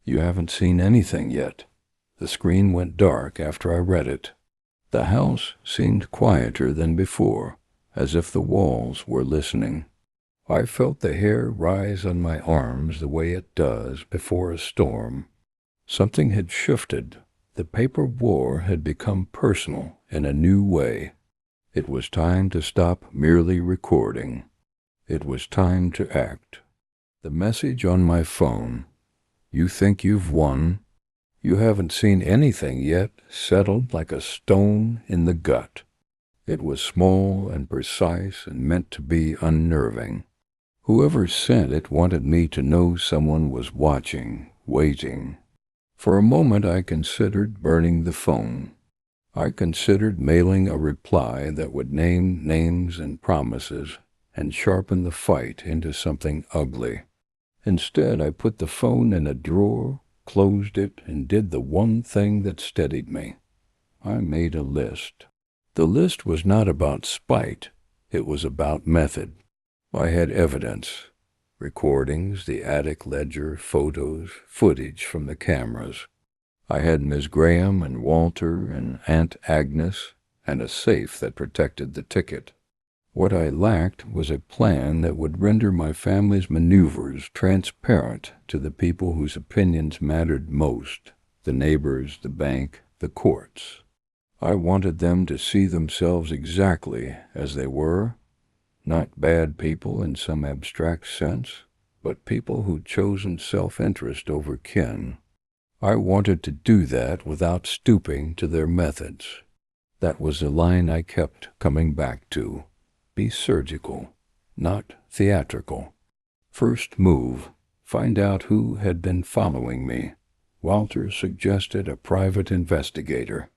You haven't seen anything yet." The screen went dark after I read it. The house seemed quieter than before, as if the walls were listening. I felt the hair rise on my arms the way it does before a storm. Something had shifted. The paper war had become personal in a new way. It was time to stop merely recording. It was time to act. The message on my phone, "You think you've won. You haven't seen anything yet," settled like a stone in the gut. It was small and precise and meant to be unnerving. Whoever sent it wanted me to know someone was watching, waiting. For a moment I considered burning the phone. I considered mailing a reply that would name names and promises and sharpen the fight into something ugly. Instead, I put the phone in a drawer, closed it, and did the one thing that steadied me. I made a list. The list was not about spite. It was about method. I had evidence. Recordings, the attic ledger, photos, footage from the cameras. I had Miss Graham and Walter and Aunt Agnes and a safe that protected the ticket. What I lacked was a plan that would render my family's maneuvers transparent to the people whose opinions mattered most, the neighbors, the bank, the courts. I wanted them to see themselves exactly as they were, not bad people in some abstract sense, but people who'd chosen self-interest over kin. I wanted to do that without stooping to their methods. That was the line I kept coming back to. Be surgical, not theatrical. First move, find out who had been following me. Walter suggested a private investigator.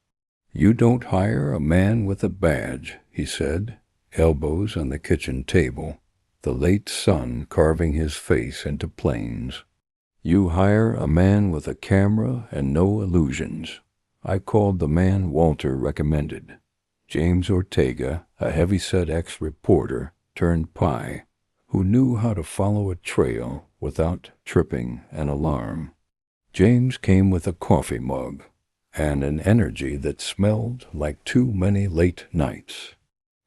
"You don't hire a man with a badge," he said, elbows on the kitchen table, the late sun carving his face into planes. "You hire a man with a camera and no illusions." I called the man Walter recommended. James Ortega, a heavy-set ex-reporter turned pie, who knew how to follow a trail without tripping an alarm. James came with a coffee mug and an energy that smelled like too many late nights.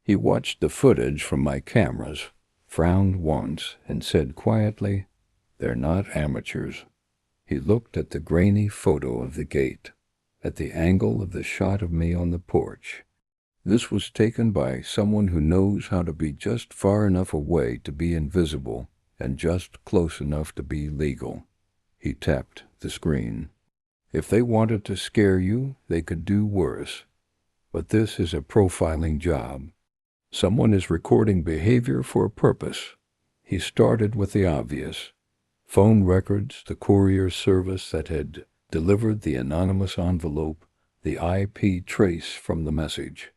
He watched the footage from my cameras, frowned once, and said quietly, "They're not amateurs." He looked at the grainy photo of the gate, at the angle of the shot of me on the porch. "This was taken by someone who knows how to be just far enough away to be invisible and just close enough to be legal." He tapped the screen. "If they wanted to scare you, they could do worse. But this is a profiling job. Someone is recording behavior for a purpose." He started with the obvious. Phone records, the courier service that had delivered the anonymous envelope, the IP trace from the message.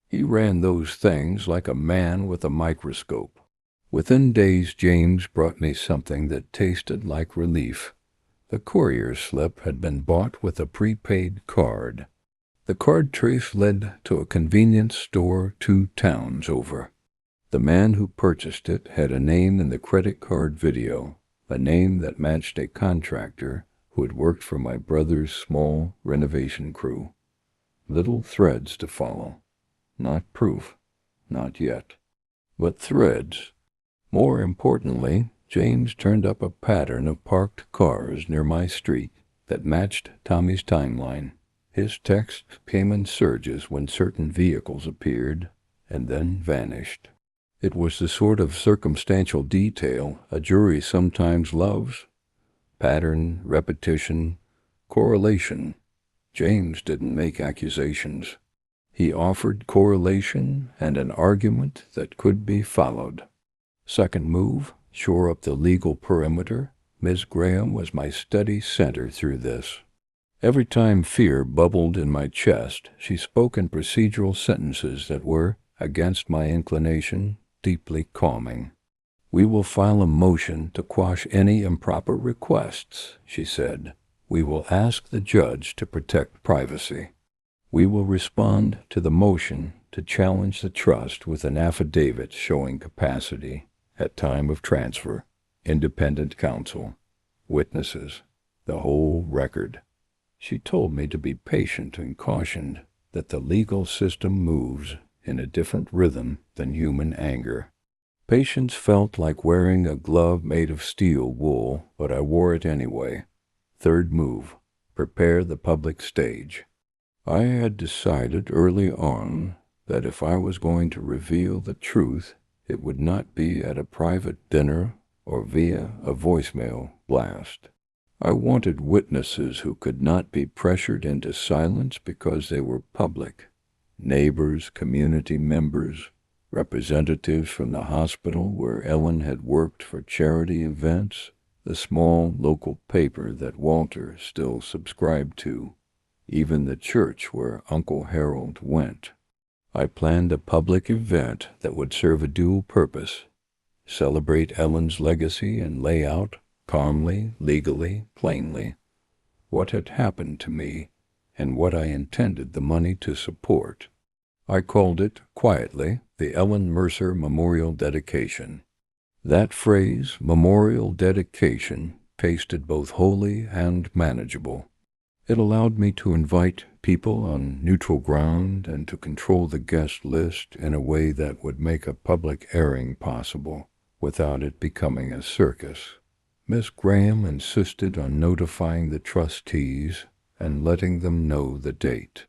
He ran those things like a man with a microscope. Within days, James brought me something that tasted like relief. The courier slip had been bought with a prepaid card. The card trace led to a convenience store 2 towns over. The man who purchased it had a name in the credit card video, a name that matched a contractor who had worked for my brother's small renovation crew. Little threads to follow. Not proof. Not yet. But threads. More importantly, James turned up a pattern of parked cars near my street that matched Tommy's timeline. His text came in surges when certain vehicles appeared and then vanished. It was the sort of circumstantial detail a jury sometimes loves. Pattern, repetition, correlation. James didn't make accusations. He offered correlation and an argument that could be followed. Second move, shore up the legal perimeter. Ms. Graham was my steady center through this. Every time fear bubbled in my chest, she spoke in procedural sentences that were, against my inclination, deeply calming. "We will file a motion to quash any improper requests," she said. "We will ask the judge to protect privacy. We will respond to the motion to challenge the trust with an affidavit showing capacity at time of transfer, independent counsel, witnesses, the whole record." She told me to be patient and cautioned that the legal system moves in a different rhythm than human anger. Patience felt like wearing a glove made of steel wool, but I wore it anyway. Third move, prepare the public stage. I had decided early on that if I was going to reveal the truth, it would not be at a private dinner or via a voicemail blast. I wanted witnesses who could not be pressured into silence because they were public. Neighbors, community members, representatives from the hospital where Ellen had worked for charity events, the small local paper that Walter still subscribed to, even the church where Uncle Harold went. I planned a public event that would serve a dual purpose: celebrate Ellen's legacy and lay out, calmly, legally, plainly, what had happened to me and what I intended the money to support. I called it, quietly, the Ellen Mercer Memorial Dedication. That phrase, memorial dedication, tasted both holy and manageable. It allowed me to invite people on neutral ground and to control the guest list in a way that would make a public airing possible without it becoming a circus. Miss Graham insisted on notifying the trustees and letting them know the date.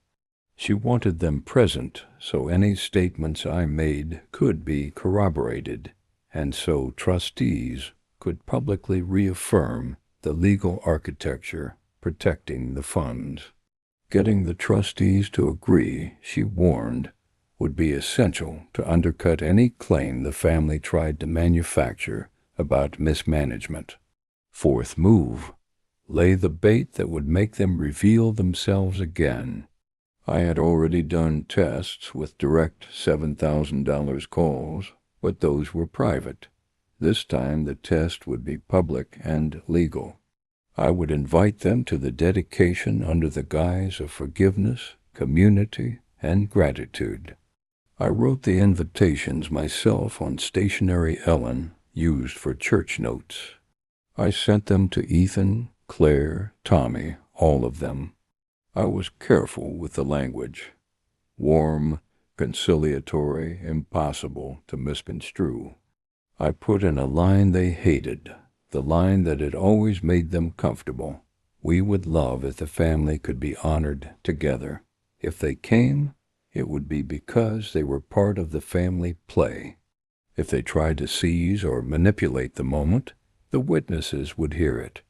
She wanted them present so any statements I made could be corroborated, and so trustees could publicly reaffirm the legal architecture protecting the funds. Getting the trustees to agree, she warned, would be essential to undercut any claim the family tried to manufacture about mismanagement. Fourth move, lay the bait that would make them reveal themselves again. I had already done tests with direct $7,000 calls, but those were private. This time the test would be public and legal. I would invite them to the dedication under the guise of forgiveness, community, and gratitude. I wrote the invitations myself on stationery Ellen used for church notes. I sent them to Ethan, Claire, Tommy, all of them. I was careful with the language. Warm, conciliatory, impossible to misconstrue. I put in a line they hated, the line that had always made them comfortable. We would love if the family could be honored together. If they came, it would be because they were part of the family play. If they tried to seize or manipulate the moment, the witnesses would hear it.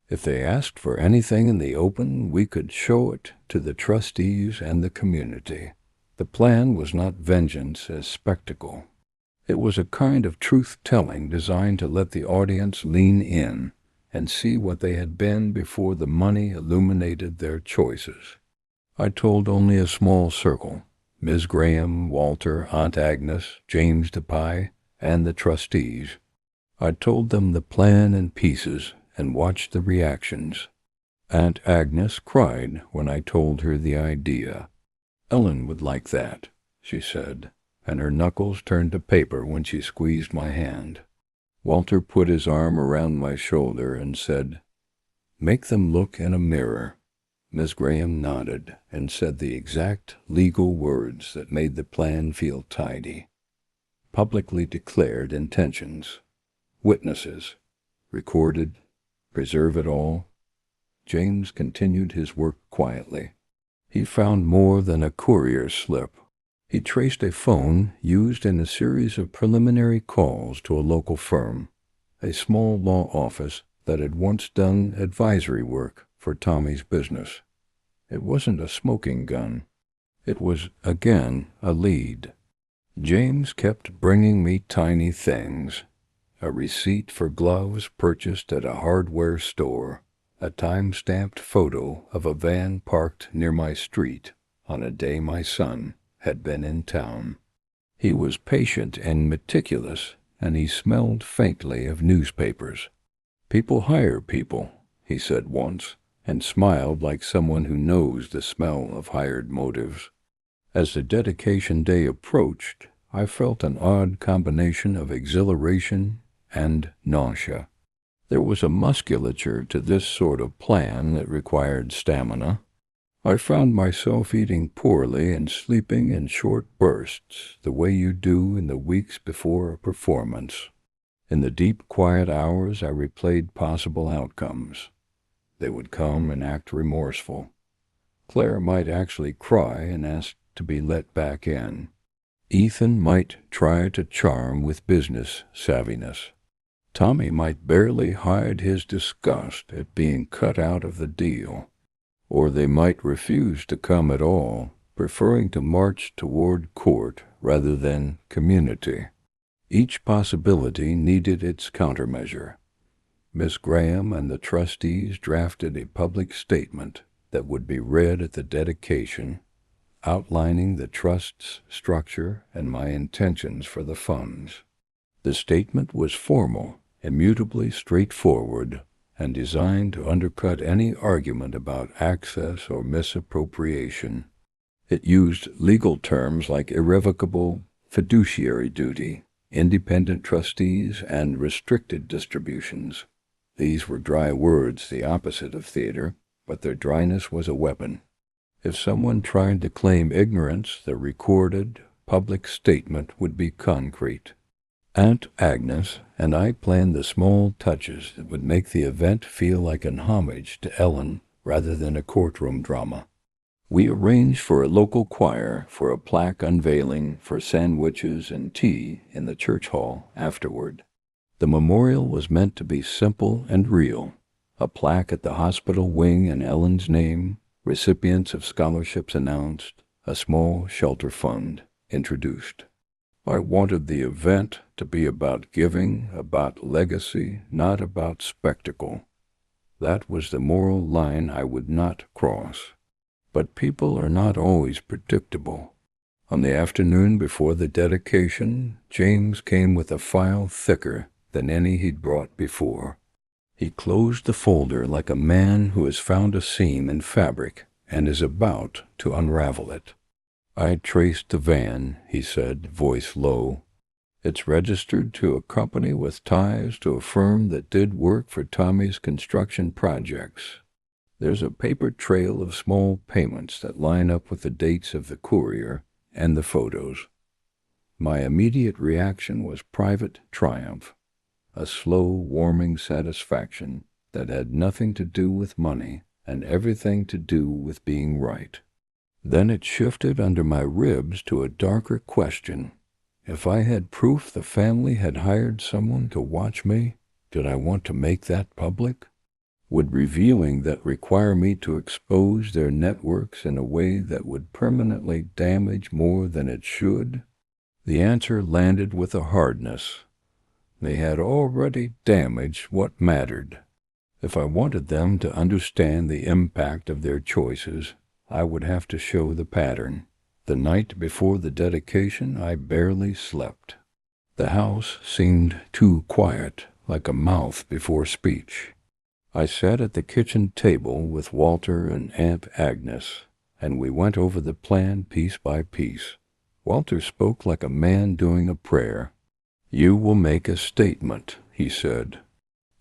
If they asked for anything in the open, we could show it to the trustees and the community. The plan was not vengeance as spectacle. It was a kind of truth-telling designed to let the audience lean in and see what they had been before the money illuminated their choices. I told only a small circle: Ms. Graham, Walter, Aunt Agnes, James DePie, and the trustees. I told them the plan in pieces and watched the reactions. Aunt Agnes cried when I told her the idea. "Ellen would like that," she said, and her knuckles turned to paper when she squeezed my hand. Walter put his arm around my shoulder and said, "Make them look in a mirror." Miss Graham nodded and said the exact legal words that made the plan feel tidy. Publicly declared intentions. Witnesses. Recorded. Preserve it all. James continued his work quietly. He found more than a courier slip. He traced a phone used in a series of preliminary calls to a local firm, a small law office that had once done advisory work for Tommy's business. It wasn't a smoking gun. It was, again, a lead. James kept bringing me tiny things: a receipt for gloves purchased at a hardware store, a time-stamped photo of a van parked near my street on a day my son had been in town. He was patient and meticulous, and he smelled faintly of newspapers. "People hire people," he said once, and smiled like someone who knows the smell of hired motives. As the dedication day approached, I felt an odd combination of exhilaration and nausea. There was a musculature to this sort of plan that required stamina. I found myself eating poorly and sleeping in short bursts, the way you do in the weeks before a performance. In the deep, quiet hours, I replayed possible outcomes. They would come and act remorseful. Claire might actually cry and ask to be let back in. Ethan might try to charm with business savviness. Tommy might barely hide his disgust at being cut out of the deal. Or they might refuse to come at all, preferring to march toward court rather than community. Each possibility needed its countermeasure. Miss Graham and the trustees drafted a public statement that would be read at the dedication, outlining the trust's structure and my intentions for the funds. The statement was formal, immutably straightforward, and designed to undercut any argument about access or misappropriation. It used legal terms like irrevocable fiduciary duty, independent trustees, and restricted distributions. These were dry words, the opposite of theater, but their dryness was a weapon. If someone tried to claim ignorance, the recorded, public statement would be concrete. Aunt Agnes and I planned the small touches that would make the event feel like an homage to Ellen rather than a courtroom drama. We arranged for a local choir, for a plaque unveiling, for sandwiches and tea in the church hall afterward. The memorial was meant to be simple and real: a plaque at the hospital wing in Ellen's name, recipients of scholarships announced, a small shelter fund introduced. I wanted the event to be about giving, about legacy, not about spectacle. That was the moral line I would not cross. But people are not always predictable. On the afternoon before the dedication, James came with a file thicker than any he'd brought before. He closed the folder like a man who has found a seam in fabric and is about to unravel it. "I traced the van," he said, voice low. "It's registered to a company with ties to a firm that did work for Tommy's construction projects. There's a paper trail of small payments that line up with the dates of the courier and the photos." My immediate reaction was private triumph, a slow, warming satisfaction that had nothing to do with money and everything to do with being right. Then it shifted under my ribs to a darker question. If I had proof the family had hired someone to watch me, did I want to make that public? Would revealing that require me to expose their networks in a way that would permanently damage more than it should? The answer landed with a hardness. They had already damaged what mattered. If I wanted them to understand the impact of their choices, I would have to show the pattern. The night before the dedication, I barely slept. The house seemed too quiet, like a mouth before speech. I sat at the kitchen table with Walter and Aunt Agnes, and we went over the plan piece by piece. Walter spoke like a man doing a prayer. "You will make a statement," he said.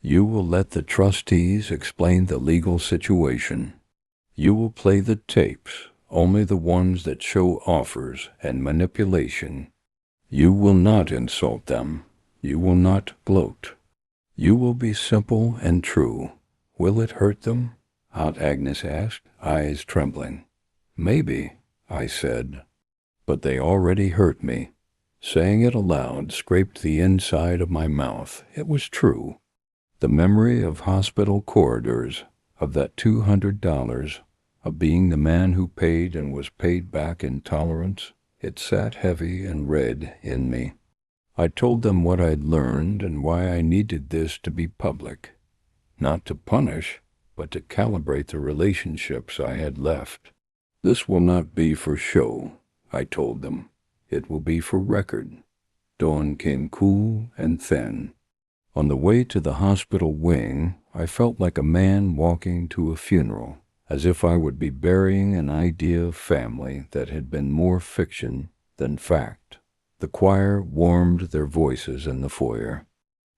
"You will let the trustees explain the legal situation. You will play the tapes, only the ones that show offers and manipulation. You will not insult them. You will not gloat. You will be simple and true." "Will it hurt them?" Aunt Agnes asked, eyes trembling. "Maybe," I said. But they already hurt me. Saying it aloud scraped the inside of my mouth. It was true. The memory of hospital corridors, of that $200, of being the man who paid and was paid back in tolerance, it sat heavy and red in me. I told them what I'd learned and why I needed this to be public. Not to punish, but to calibrate the relationships I had left. "This will not be for show," I told them. "It will be for record." Dawn came cool and thin. On the way to the hospital wing, I felt like a man walking to a funeral, as if I would be burying an idea of family that had been more fiction than fact. The choir warmed their voices in the foyer.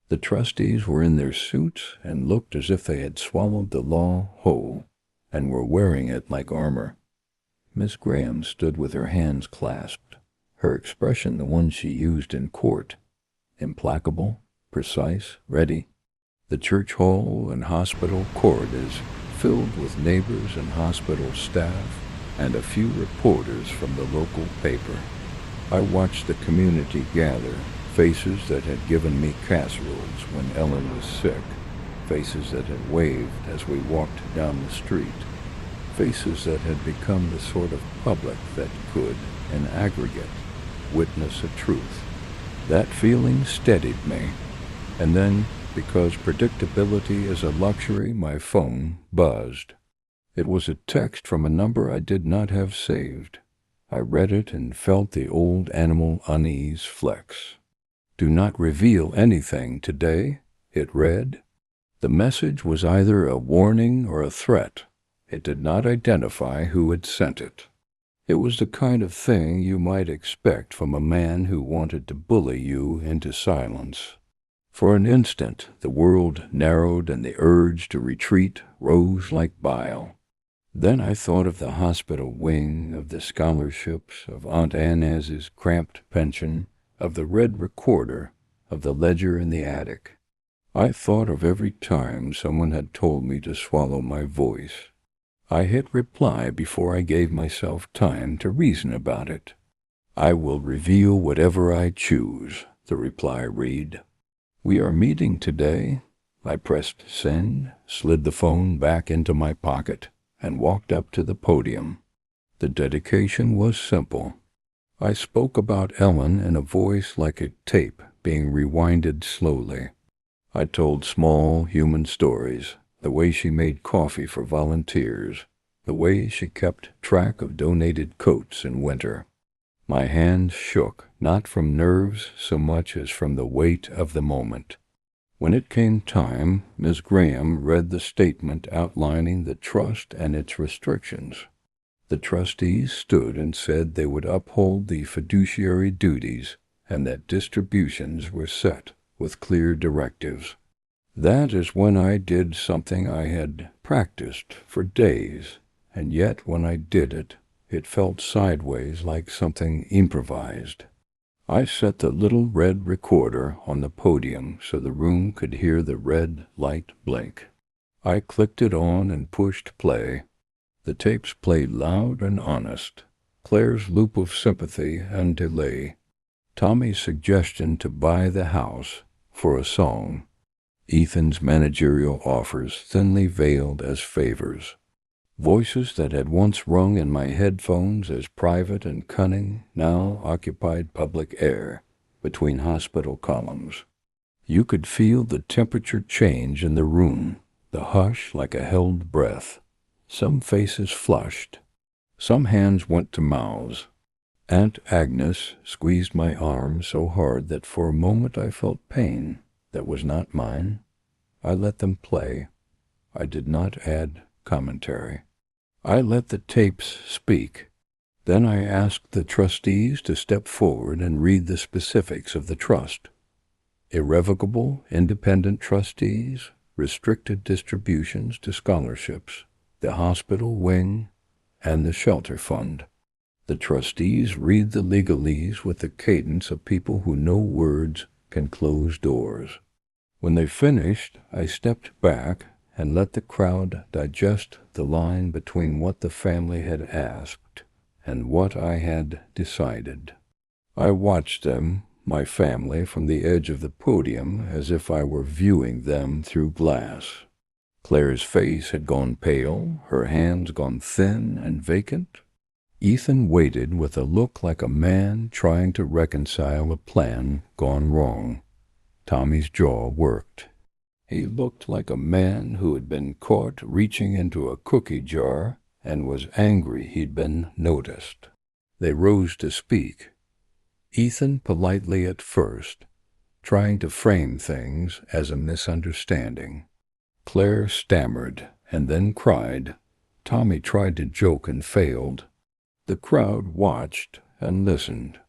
The trustees were in their suits and looked as if they had swallowed the law whole and were wearing it like armor. Miss Graham stood with her hands clasped, her expression the one she used in court, implacable, precise, ready. The church hall and hospital corridors filled with neighbors and hospital staff and a few reporters from the local paper. I watched the community gather, faces that had given me casseroles when Ellen was sick, faces that had waved as we walked down the street, faces that had become the sort of public that could, in aggregate, witness a truth. That feeling steadied me, and then, because predictability is a luxury, my phone buzzed. It was a text from a number I did not have saved. I read it and felt the old animal unease flex. "Do not reveal anything today," it read. The message was either a warning or a threat. It did not identify who had sent it. It was the kind of thing you might expect from a man who wanted to bully you into silence. For an instant, the world narrowed and the urge to retreat rose like bile. Then I thought of the hospital wing, of the scholarships, of Aunt Inez's cramped pension, of the red recorder, of the ledger in the attic. I thought of every time someone had told me to swallow my voice. I hit reply before I gave myself time to reason about it. "I will reveal whatever I choose," the reply read. "We are meeting today." I pressed send, slid the phone back into my pocket, and walked up to the podium. The dedication was simple. I spoke about Ellen in a voice like a tape being rewinded slowly. I told small human stories, the way she made coffee for volunteers, the way she kept track of donated coats in winter. My hands shook, not from nerves so much as from the weight of the moment. When it came time, Ms. Graham read the statement outlining the trust and its restrictions. The trustees stood and said they would uphold the fiduciary duties and that distributions were set with clear directives. That is when I did something I had practiced for days, and yet when I did it, it felt sideways like something improvised. I set the little red recorder on the podium so the room could hear the red light blink. I clicked it on and pushed play. The tapes played loud and honest. Claire's loop of sympathy and delay. Tommy's suggestion to buy the house for a song. Ethan's managerial offers thinly veiled as favors. Voices that had once rung in my headphones as private and cunning now occupied public air between hospital columns. You could feel the temperature change in the room, the hush like a held breath. Some faces flushed. Some hands went to mouths. Aunt Agnes squeezed my arm so hard that for a moment I felt pain that was not mine. I let them play. I did not add commentary. I let the tapes speak. Then I asked the trustees to step forward and read the specifics of the trust. Irrevocable, independent trustees, restricted distributions to scholarships, the hospital wing, and the shelter fund. The trustees read the legalese with the cadence of people who know words can close doors. When they finished, I stepped back and let the crowd digest the line between what the family had asked and what I had decided. I watched them, my family, from the edge of the podium as if I were viewing them through glass. Claire's face had gone pale, her hands gone thin and vacant. Ethan waited with a look like a man trying to reconcile a plan gone wrong. Tommy's jaw worked. He looked like a man who had been caught reaching into a cookie jar and was angry he'd been noticed. They rose to speak. Ethan politely at first, trying to frame things as a misunderstanding. Claire stammered and then cried. Tommy tried to joke and failed. The crowd watched and listened.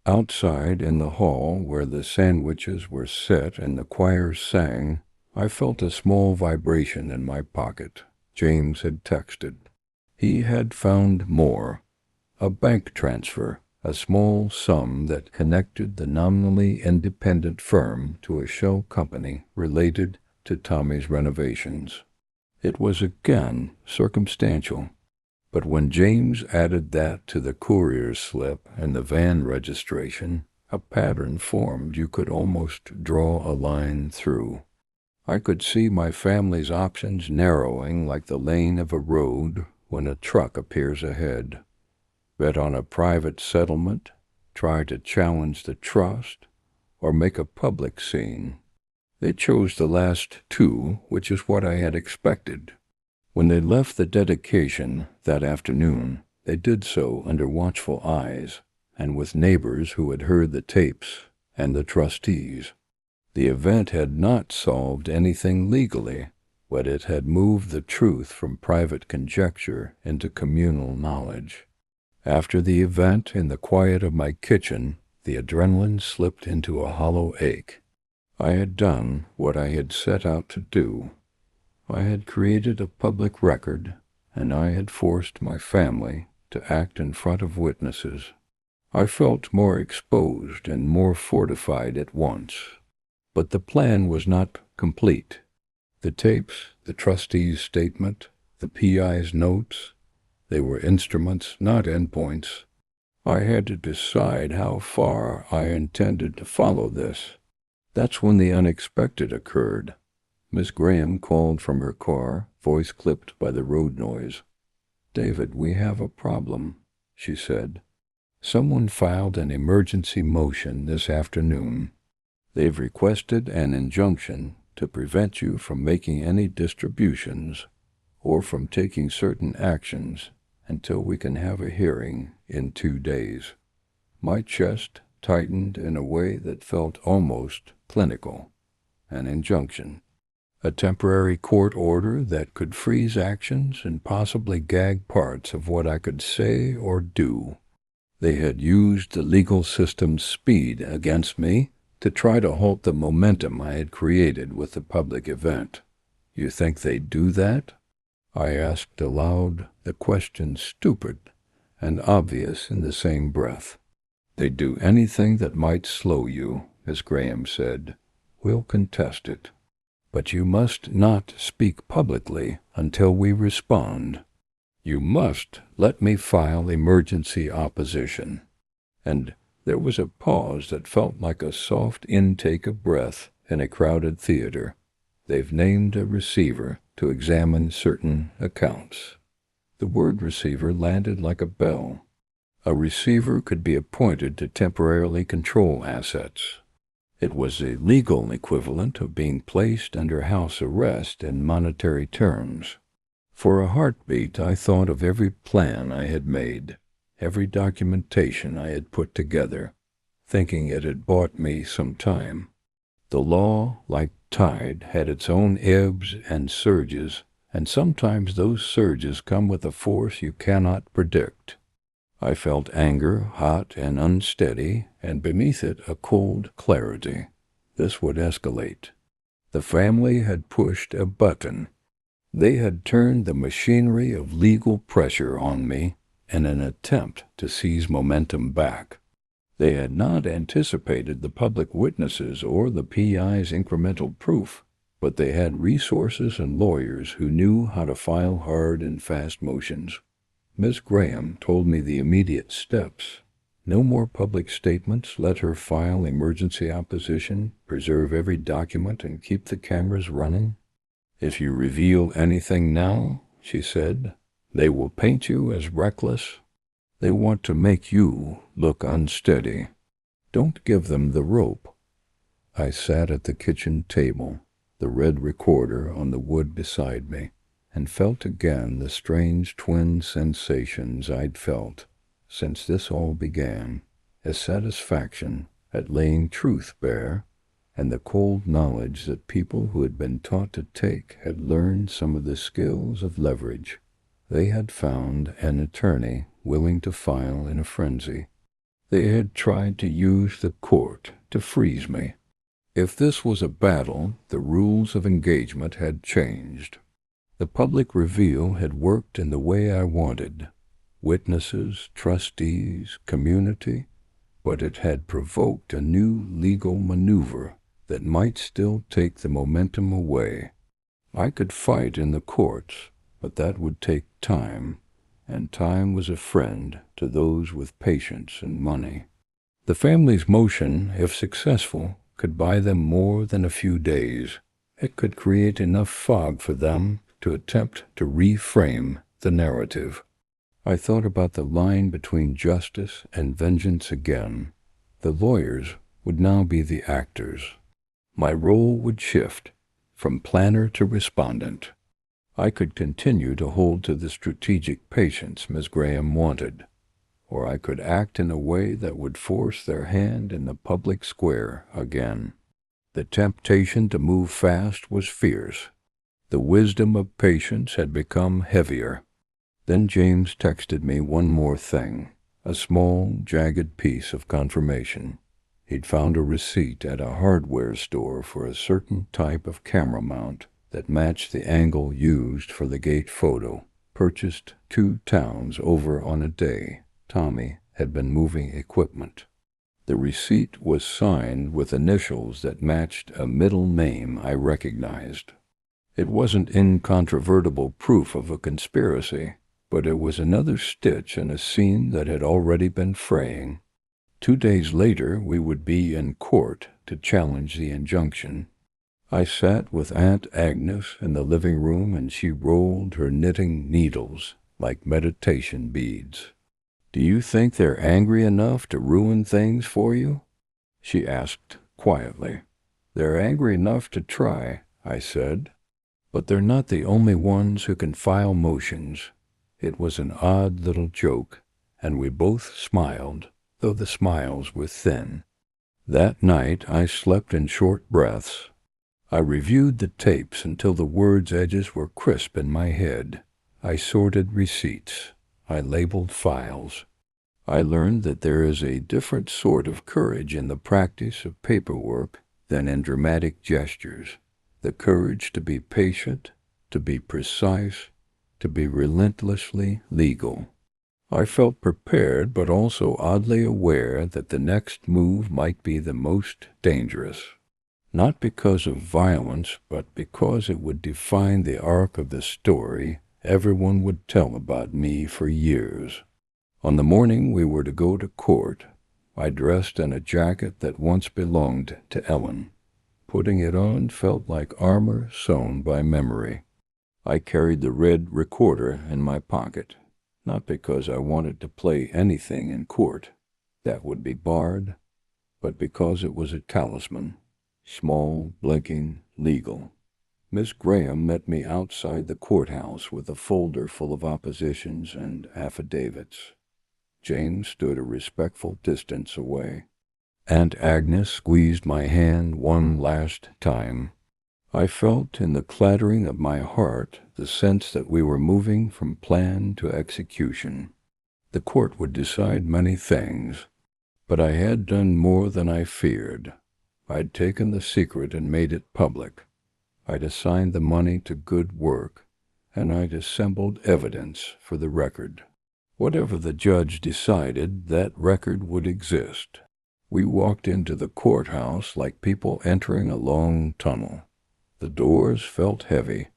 Outside in the hall where the sandwiches were set and the choir sang, I felt a small vibration in my pocket. James had texted. He had found more. A bank transfer, a small sum that connected the nominally independent firm to a shell company related to Tommy's renovations. It was again circumstantial. But when James added that to the courier's slip and the van registration, a pattern formed you could almost draw a line through. I could see my family's options narrowing like the lane of a road when a truck appears ahead. Bet on a private settlement, try to challenge the trust, or make a public scene. They chose the last two, which is what I had expected. When they left the dedication that afternoon, they did so under watchful eyes and with neighbors who had heard the tapes and the trustees. The event had not solved anything legally, but it had moved the truth from private conjecture into communal knowledge. After the event, in the quiet of my kitchen, the adrenaline slipped into a hollow ache. I had done what I had set out to do. I had created a public record, and I had forced my family to act in front of witnesses. I felt more exposed and more fortified at once. But the plan was not complete. The tapes, the trustee's statement, the PI's notes, they were instruments, not endpoints. I had to decide how far I intended to follow this. That's when the unexpected occurred. Miss Graham called from her car, voice clipped by the road noise. "David, we have a problem," she said. "Someone filed an emergency motion this afternoon. They've requested an injunction to prevent you from making any distributions or from taking certain actions until we can have a hearing in 2 days. My chest tightened in a way that felt almost clinical. An injunction. A temporary court order that could freeze actions and possibly gag parts of what I could say or do. They had used the legal system's speed against me to try to halt the momentum I had created with the public event. You think they'd do that? I asked aloud, the question stupid and obvious in the same breath. They'd do anything that might slow you, as Graham said. We'll contest it. But you must not speak publicly until we respond. You must let me file emergency opposition. And there was a pause that felt like a soft intake of breath in a crowded theater. They've named a receiver to examine certain accounts. The word receiver landed like a bell. A receiver could be appointed to temporarily control assets. It was the legal equivalent of being placed under house arrest in monetary terms. For a heartbeat, I thought of every plan I had made, every documentation I had put together, thinking it had bought me some time. The law, like tide, had its own ebbs and surges, and sometimes those surges come with a force you cannot predict. I felt anger, hot and unsteady, and beneath it a cold clarity. This would escalate. The family had pushed a button. They had turned the machinery of legal pressure on me in an attempt to seize momentum back. They had not anticipated the public witnesses or the PI's incremental proof, but they had resources and lawyers who knew how to file hard and fast motions. Miss Graham told me the immediate steps. No more public statements. Let her file emergency opposition, preserve every document, and keep the cameras running. If you reveal anything now, she said, they will paint you as reckless. They want to make you look unsteady. Don't give them the rope. I sat at the kitchen table, the red recorder on the wood beside me, and felt again the strange twin sensations I'd felt since this all began, a satisfaction at laying truth bare, and the cold knowledge that people who had been taught to take had learned some of the skills of leverage. They had found an attorney willing to file in a frenzy. They had tried to use the court to freeze me. If this was a battle, the rules of engagement had changed. The public reveal had worked in the way I wanted. Witnesses, trustees, community, but it had provoked a new legal maneuver that might still take the momentum away. I could fight in the courts, but that would take time, and time was a friend to those with patience and money. The family's motion, if successful, could buy them more than a few days. It could create enough fog for them to attempt to reframe the narrative. I thought about the line between justice and vengeance again. The lawyers would now be the actors. My role would shift from planner to respondent. I could continue to hold to the strategic patience Miss Graham wanted, or I could act in a way that would force their hand in the public square again. The temptation to move fast was fierce. The wisdom of patience had become heavier. Then James texted me one more thing, a small, jagged piece of confirmation. He'd found a receipt at a hardware store for a certain type of camera mount that matched the angle used for the gate photo, purchased 2 towns over on a day. Tommy had been moving equipment. The receipt was signed with initials that matched a middle name I recognized. It wasn't incontrovertible proof of a conspiracy, but it was another stitch in a scene that had already been fraying. 2 days later, we would be in court to challenge the injunction. I sat with Aunt Agnes in the living room, and she rolled her knitting needles like meditation beads. "Do you think they're angry enough to ruin things for you?" she asked quietly. "They're angry enough to try," I said. "But they're not the only ones who can file motions." It was an odd little joke, and we both smiled, though the smiles were thin. That night I slept in short breaths. I reviewed the tapes until the words' edges were crisp in my head. I sorted receipts. I labeled files. I learned that there is a different sort of courage in the practice of paperwork than in dramatic gestures. The courage to be patient, to be precise, to be relentlessly legal. I felt prepared, but also oddly aware that the next move might be the most dangerous. Not because of violence, but because it would define the arc of the story everyone would tell about me for years. On the morning we were to go to court, I dressed in a jacket that once belonged to Ellen. Putting it on felt like armor sewn by memory. I carried the red recorder in my pocket, not because I wanted to play anything in court. That would be barred, but because it was a talisman. Small, blinking, legal. Miss Graham met me outside the courthouse with a folder full of oppositions and affidavits. James stood a respectful distance away. Aunt Agnes squeezed my hand one last time. I felt in the clattering of my heart the sense that we were moving from plan to execution. The court would decide many things, but I had done more than I feared. I'd taken the secret and made it public. I'd assigned the money to good work, and I'd assembled evidence for the record. Whatever the judge decided, that record would exist. We walked into the courthouse like people entering a long tunnel. The doors felt heavy.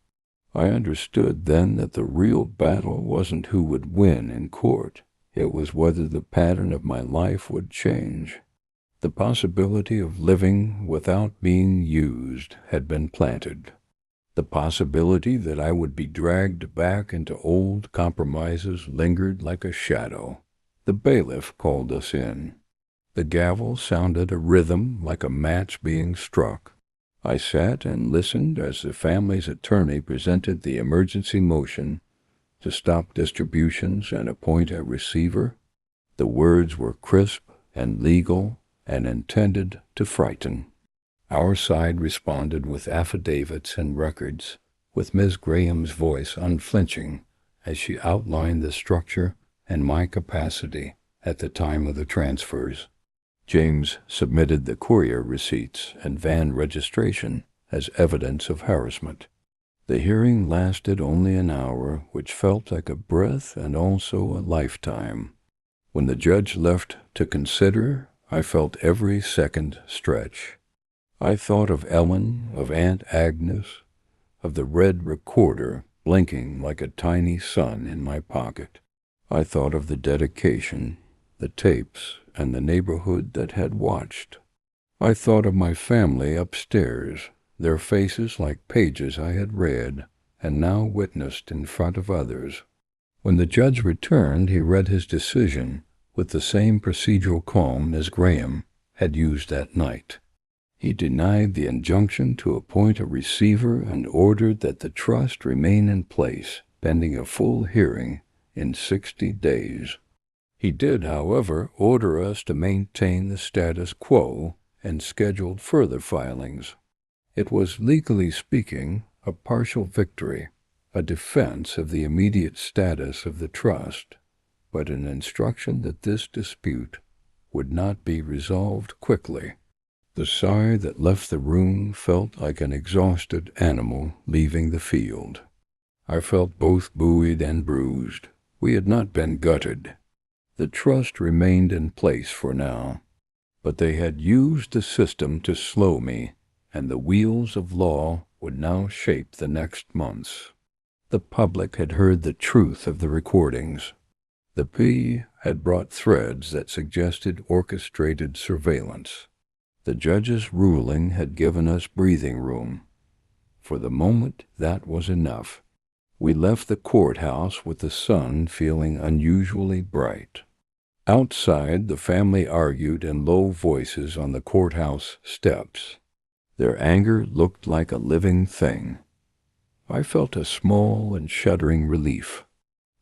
I understood then that the real battle wasn't who would win in court. It was whether the pattern of my life would change. The possibility of living without being used had been planted. The possibility that I would be dragged back into old compromises lingered like a shadow. The bailiff called us in. The gavel sounded a rhythm like a match being struck. I sat and listened as the family's attorney presented the emergency motion to stop distributions and appoint a receiver. The words were crisp and legal and intended to frighten. Our side responded with affidavits and records, with Ms. Graham's voice unflinching as she outlined the structure and my capacity at the time of the transfers. James submitted the courier receipts and van registration as evidence of harassment. The hearing lasted only an hour, which felt like a breath and also a lifetime. When the judge left to consider, I felt every second stretch. I thought of Ellen, of Aunt Agnes, of the red recorder blinking like a tiny sun in my pocket. I thought of the dedication, the tapes, and the neighborhood that had watched. I thought of my family upstairs, their faces like pages I had read and now witnessed in front of others. When the judge returned, he read his decision with the same procedural calm Ms. Graham had used that night. He denied the injunction to appoint a receiver and ordered that the trust remain in place pending a full hearing in 60 days. He did, however, order us to maintain the status quo and scheduled further filings. It was, legally speaking, a partial victory, a defense of the immediate status of the trust, but an instruction that this dispute would not be resolved quickly. The sigh that left the room felt like an exhausted animal leaving the field. I felt both buoyed and bruised. We had not been gutted. The trust remained in place for now, but they had used the system to slow me, and the wheels of law would now shape the next months. The public had heard the truth of the recordings. The P had brought threads that suggested orchestrated surveillance. The judge's ruling had given us breathing room. For the moment, that was enough. We left the courthouse with the sun feeling unusually bright. Outside, the family argued in low voices on the courthouse steps. Their anger looked like a living thing. I felt a small and shuddering relief.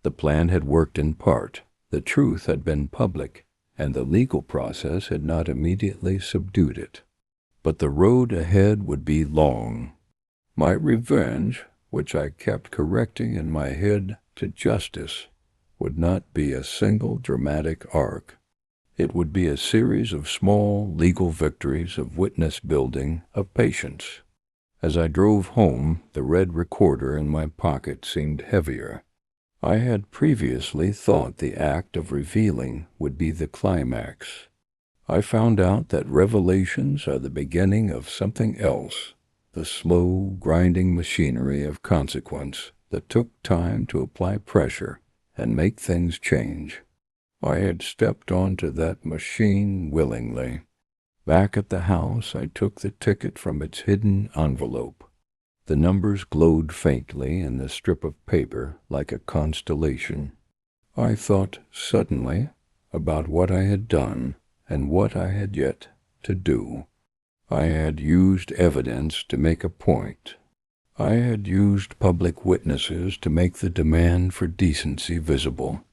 The plan had worked in part. The truth had been public, and the legal process had not immediately subdued it. But the road ahead would be long. My revenge, which I kept correcting in my head to justice, would not be a single dramatic arc. It would be a series of small legal victories of witness building, of patience. As I drove home, the red recorder in my pocket seemed heavier. I had previously thought the act of revealing would be the climax. I found out that revelations are the beginning of something else, the slow, grinding machinery of consequence that took time to apply pressure and make things change. I had stepped onto that machine willingly. Back at the house, I took the ticket from its hidden envelope. The numbers glowed faintly in the strip of paper like a constellation. I thought suddenly about what I had done and what I had yet to do. I had used evidence to make a point. I had used public witnesses to make the demand for decency visible.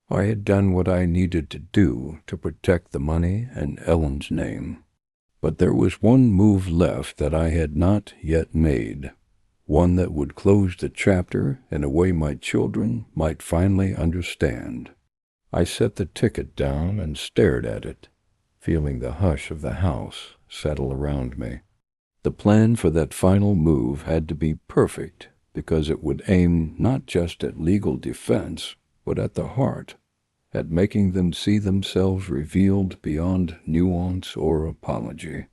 I had done what I needed to do to protect the money and Ellen's name. But there was one move left that I had not yet made, one that would close the chapter in a way my children might finally understand. I set the ticket down and stared at it, feeling the hush of the house settle around me. The plan for that final move had to be perfect because it would aim not just at legal defense, but at the heart, at making them see themselves revealed beyond nuance or apology.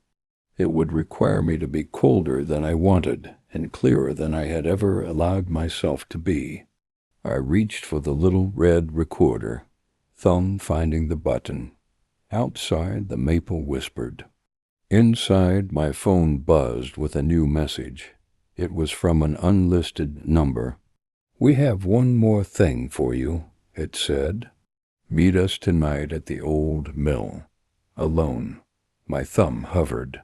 It would require me to be colder than I wanted and clearer than I had ever allowed myself to be. I reached for the little red recorder, thumb finding the button. Outside, the maple whispered. Inside, my phone buzzed with a new message. It was from an unlisted number. "We have one more thing for you," it said. "Meet us tonight at the old mill." Alone. My thumb hovered.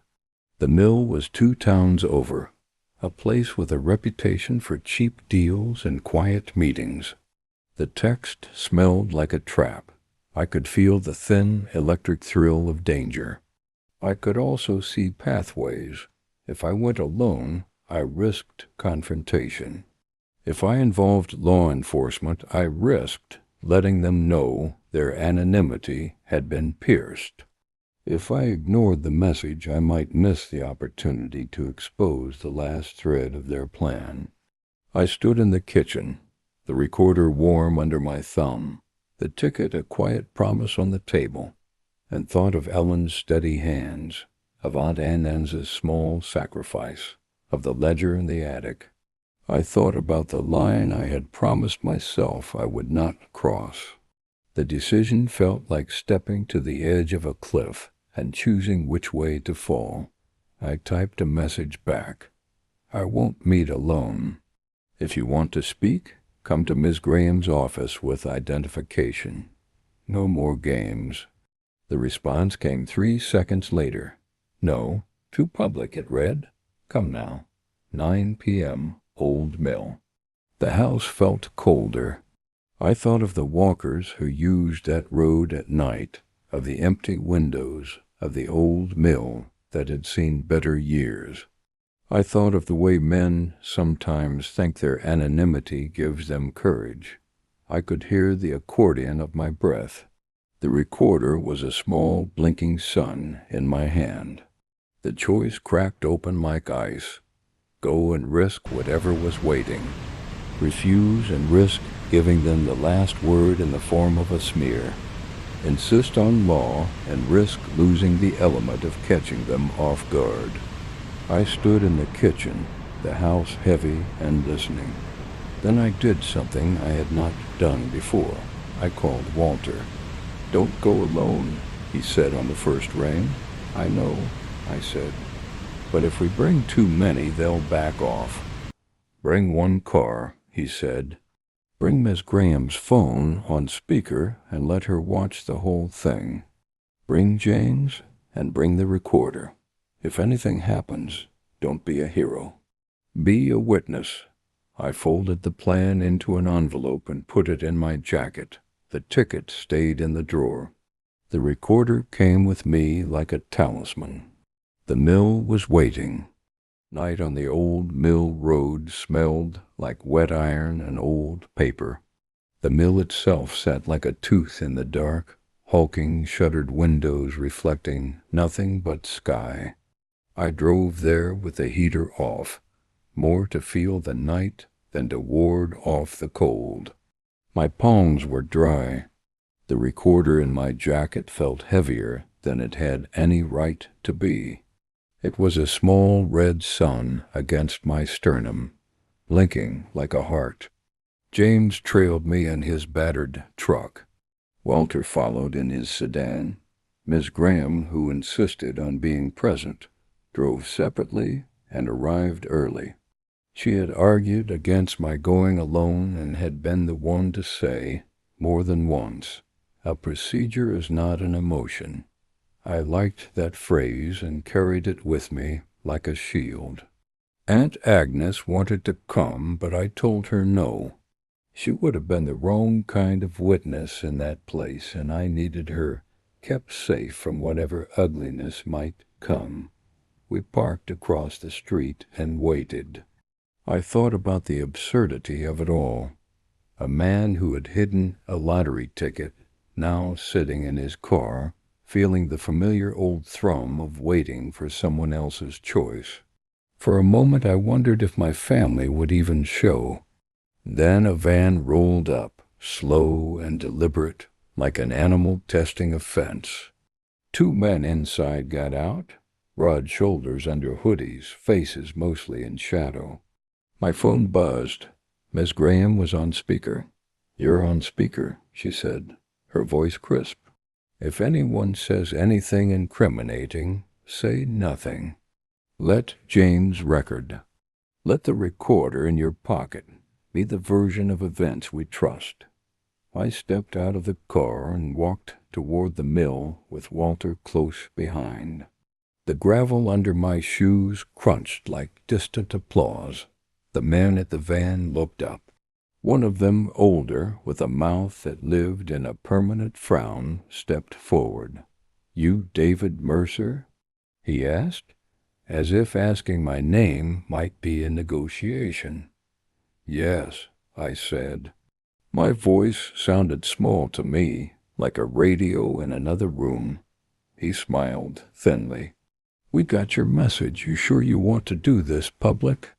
The mill was 2 towns over, a place with a reputation for cheap deals and quiet meetings. The text smelled like a trap. I could feel the thin, electric thrill of danger. I could also see pathways. If I went alone, I risked confrontation. If I involved law enforcement, I risked letting them know their anonymity had been pierced. If I ignored the message, I might miss the opportunity to expose the last thread of their plan. I stood in the kitchen, the recorder warm under my thumb, the ticket a quiet promise on the table, and thought of Ellen's steady hands, of Aunt Anan's small sacrifice, of the ledger in the attic. I thought about the line I had promised myself I would not cross. The decision felt like stepping to the edge of a cliff and choosing which way to fall. I typed a message back. "I won't meet alone. If you want to speak, come to Ms. Graham's office with identification. No more games." The response came 3 seconds later. "No, too public," it read. "Come now. 9 p.m., Old Mill." The house felt colder. I thought of the walkers who used that road at night, of the empty windows, of the old mill that had seen better years. I thought of the way men sometimes think their anonymity gives them courage. I could hear the accordion of my breath. The recorder was a small, blinking sun in my hand. The choice cracked open like ice. Go and risk whatever was waiting. Refuse and risk giving them the last word in the form of a smear. Insist on law and risk losing the element of catching them off guard. I stood in the kitchen, the house heavy and listening. Then I did something I had not done before. I called Walter. "Don't go alone," he said on the first ring. "I know," I said. "But if we bring too many, they'll back off." "Bring 1 car," he said. "Bring Miss Graham's phone on speaker and let her watch the whole thing. Bring James and bring the recorder. If anything happens, don't be a hero. Be a witness." I folded the plan into an envelope and put it in my jacket. The ticket stayed in the drawer. The recorder came with me like a talisman. The mill was waiting. Night on the old mill road smelled like wet iron and old paper. The mill itself sat like a tooth in the dark, hulking shuttered windows reflecting nothing but sky. I drove there with the heater off, more to feel the night than to ward off the cold. My palms were dry. The recorder in my jacket felt heavier than it had any right to be. It was a small red sun against my sternum, blinking like a heart. James trailed me in his battered truck. Walter followed in his sedan. Miss Graham, who insisted on being present, drove separately and arrived early. She had argued against my going alone and had been the one to say, more than once, "A procedure is not an emotion." I liked that phrase and carried it with me like a shield. Aunt Agnes wanted to come, but I told her no. She would have been the wrong kind of witness in that place, and I needed her kept safe from whatever ugliness might come. We parked across the street and waited. I thought about the absurdity of it all. A man who had hidden a lottery ticket, now sitting in his car, feeling the familiar old thrum of waiting for someone else's choice. For a moment I wondered if my family would even show. Then a van rolled up, slow and deliberate, like an animal testing a fence. 2 men inside got out, broad shoulders under hoodies, faces mostly in shadow. My phone buzzed. Miss Graham was on speaker. "You're on speaker," she said, her voice crisp. "If anyone says anything incriminating, say nothing. Let James record. Let the recorder in your pocket be the version of events we trust." I stepped out of the car and walked toward the mill with Walter close behind. The gravel under my shoes crunched like distant applause. The men at the van looked up. One of them, older, with a mouth that lived in a permanent frown, stepped forward. "You David Mercer?" he asked, as if asking my name might be a negotiation. "Yes," I said. My voice sounded small to me, like a radio in another room. He smiled thinly. "We got your message. You sure you want to do this public?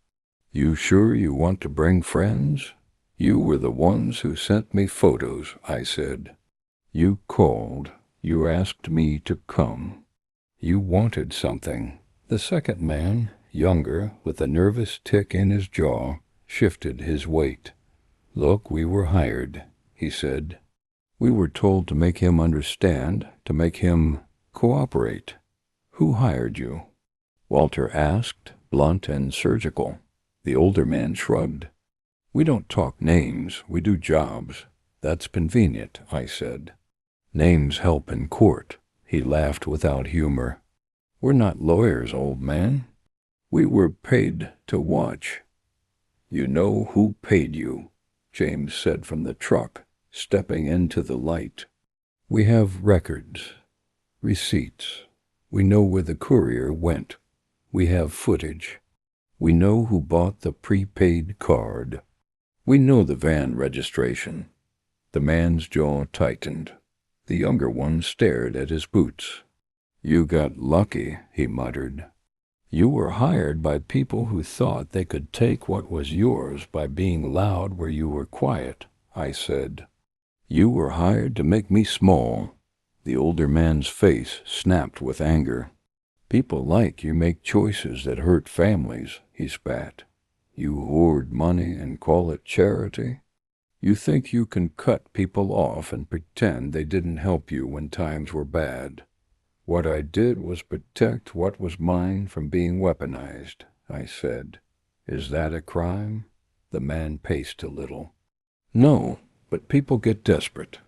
You sure you want to bring friends? You were the ones who sent me photos," I said. "You called. You asked me to come. You wanted something." The second man, younger, with a nervous tick in his jaw, shifted his weight. "Look, we were hired," he said. "We were told to make him understand, to make him cooperate." "Who hired you?" Walter asked, blunt and surgical. The older man shrugged. "We don't talk names, we do jobs. That's convenient," I said. "Names help in court." He laughed without humor. "We're not lawyers, old man. We were paid to watch." "You know who paid you," James said from the truck, stepping into the light. "We have records, receipts. We know where the courier went. We have footage. We know who bought the prepaid card. We know the van registration." The man's jaw tightened. The younger one stared at his boots. "You got lucky," he muttered. "You were hired by people who thought they could take what was yours by being loud where you were quiet," I said. "You were hired to make me small." The older man's face snapped with anger. "People like you make choices that hurt families," he spat. "You hoard money and call it charity? You think you can cut people off and pretend they didn't help you when times were bad. What I did was protect what was mine from being weaponized," I said. "Is that a crime?" The man paced a little. "No, but people get desperate.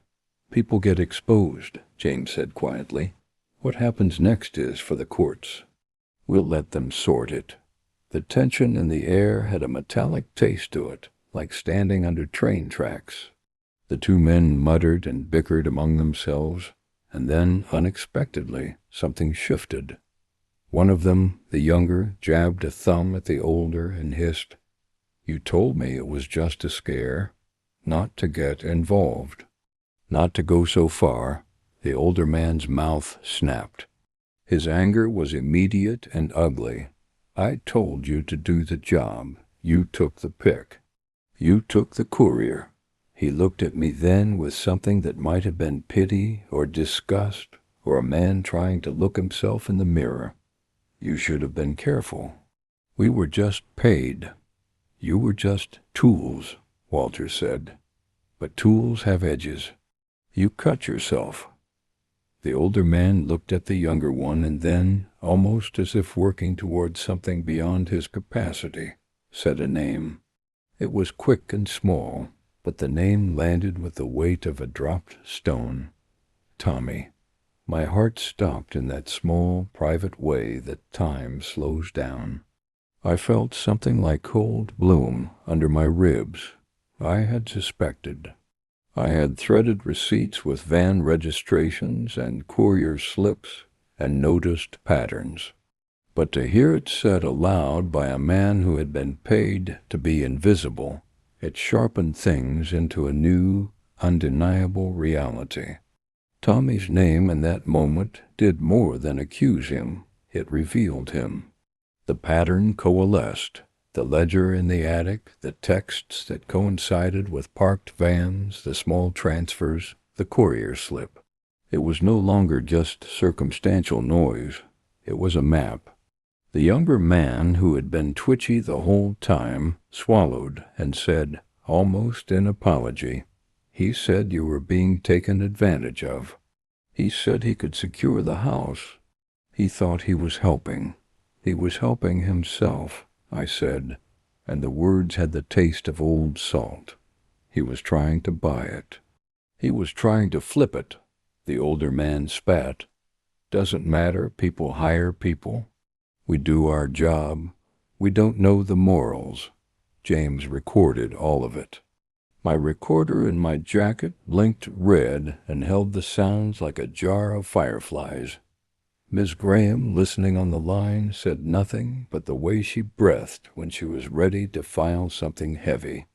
People get exposed," James said quietly. "What happens next is for the courts. We'll let them sort it." The tension in the air had a metallic taste to it, like standing under train tracks. The 2 men muttered and bickered among themselves, and then, unexpectedly, something shifted. One of them, the younger, jabbed a thumb at the older and hissed, "You told me it was just a scare, not to get involved." Not to go so far. The older man's mouth snapped. His anger was immediate and ugly. "I told you to do the job. You took the pick. You took the courier." He looked at me then with something that might have been pity or disgust or a man trying to look himself in the mirror. "You should have been careful. We were just paid. You were just tools," Walter said. "But tools have edges. You cut yourself." The older man looked at the younger one and then, almost as if working toward something beyond his capacity, said a name. It was quick and small, but the name landed with the weight of a dropped stone. Tommy. My heart stopped in that small, private way that time slows down. I felt something like cold bloom under my ribs. I had suspected. I had threaded receipts with van registrations and courier slips and noticed patterns. But to hear it said aloud by a man who had been paid to be invisible, it sharpened things into a new, undeniable reality. Tommy's name in that moment did more than accuse him. It revealed him. The pattern coalesced. The ledger in the attic, the texts that coincided with parked vans, the small transfers, the courier slip. It was no longer just circumstantial noise. It was a map. The younger man, who had been twitchy the whole time, swallowed and said, almost in apology, "He said you were being taken advantage of. He said he could secure the house. He thought he was helping. He was helping himself," I said, and the words had the taste of old salt. He was trying to buy it. He was trying to flip it. The older man spat. "Doesn't matter, people hire people. We do our job. We don't know the morals." James recorded all of it. My recorder in my jacket blinked red and held the sounds like a jar of fireflies. Miss Graham, listening on the line, said nothing but the way she breathed when she was ready to file something heavy.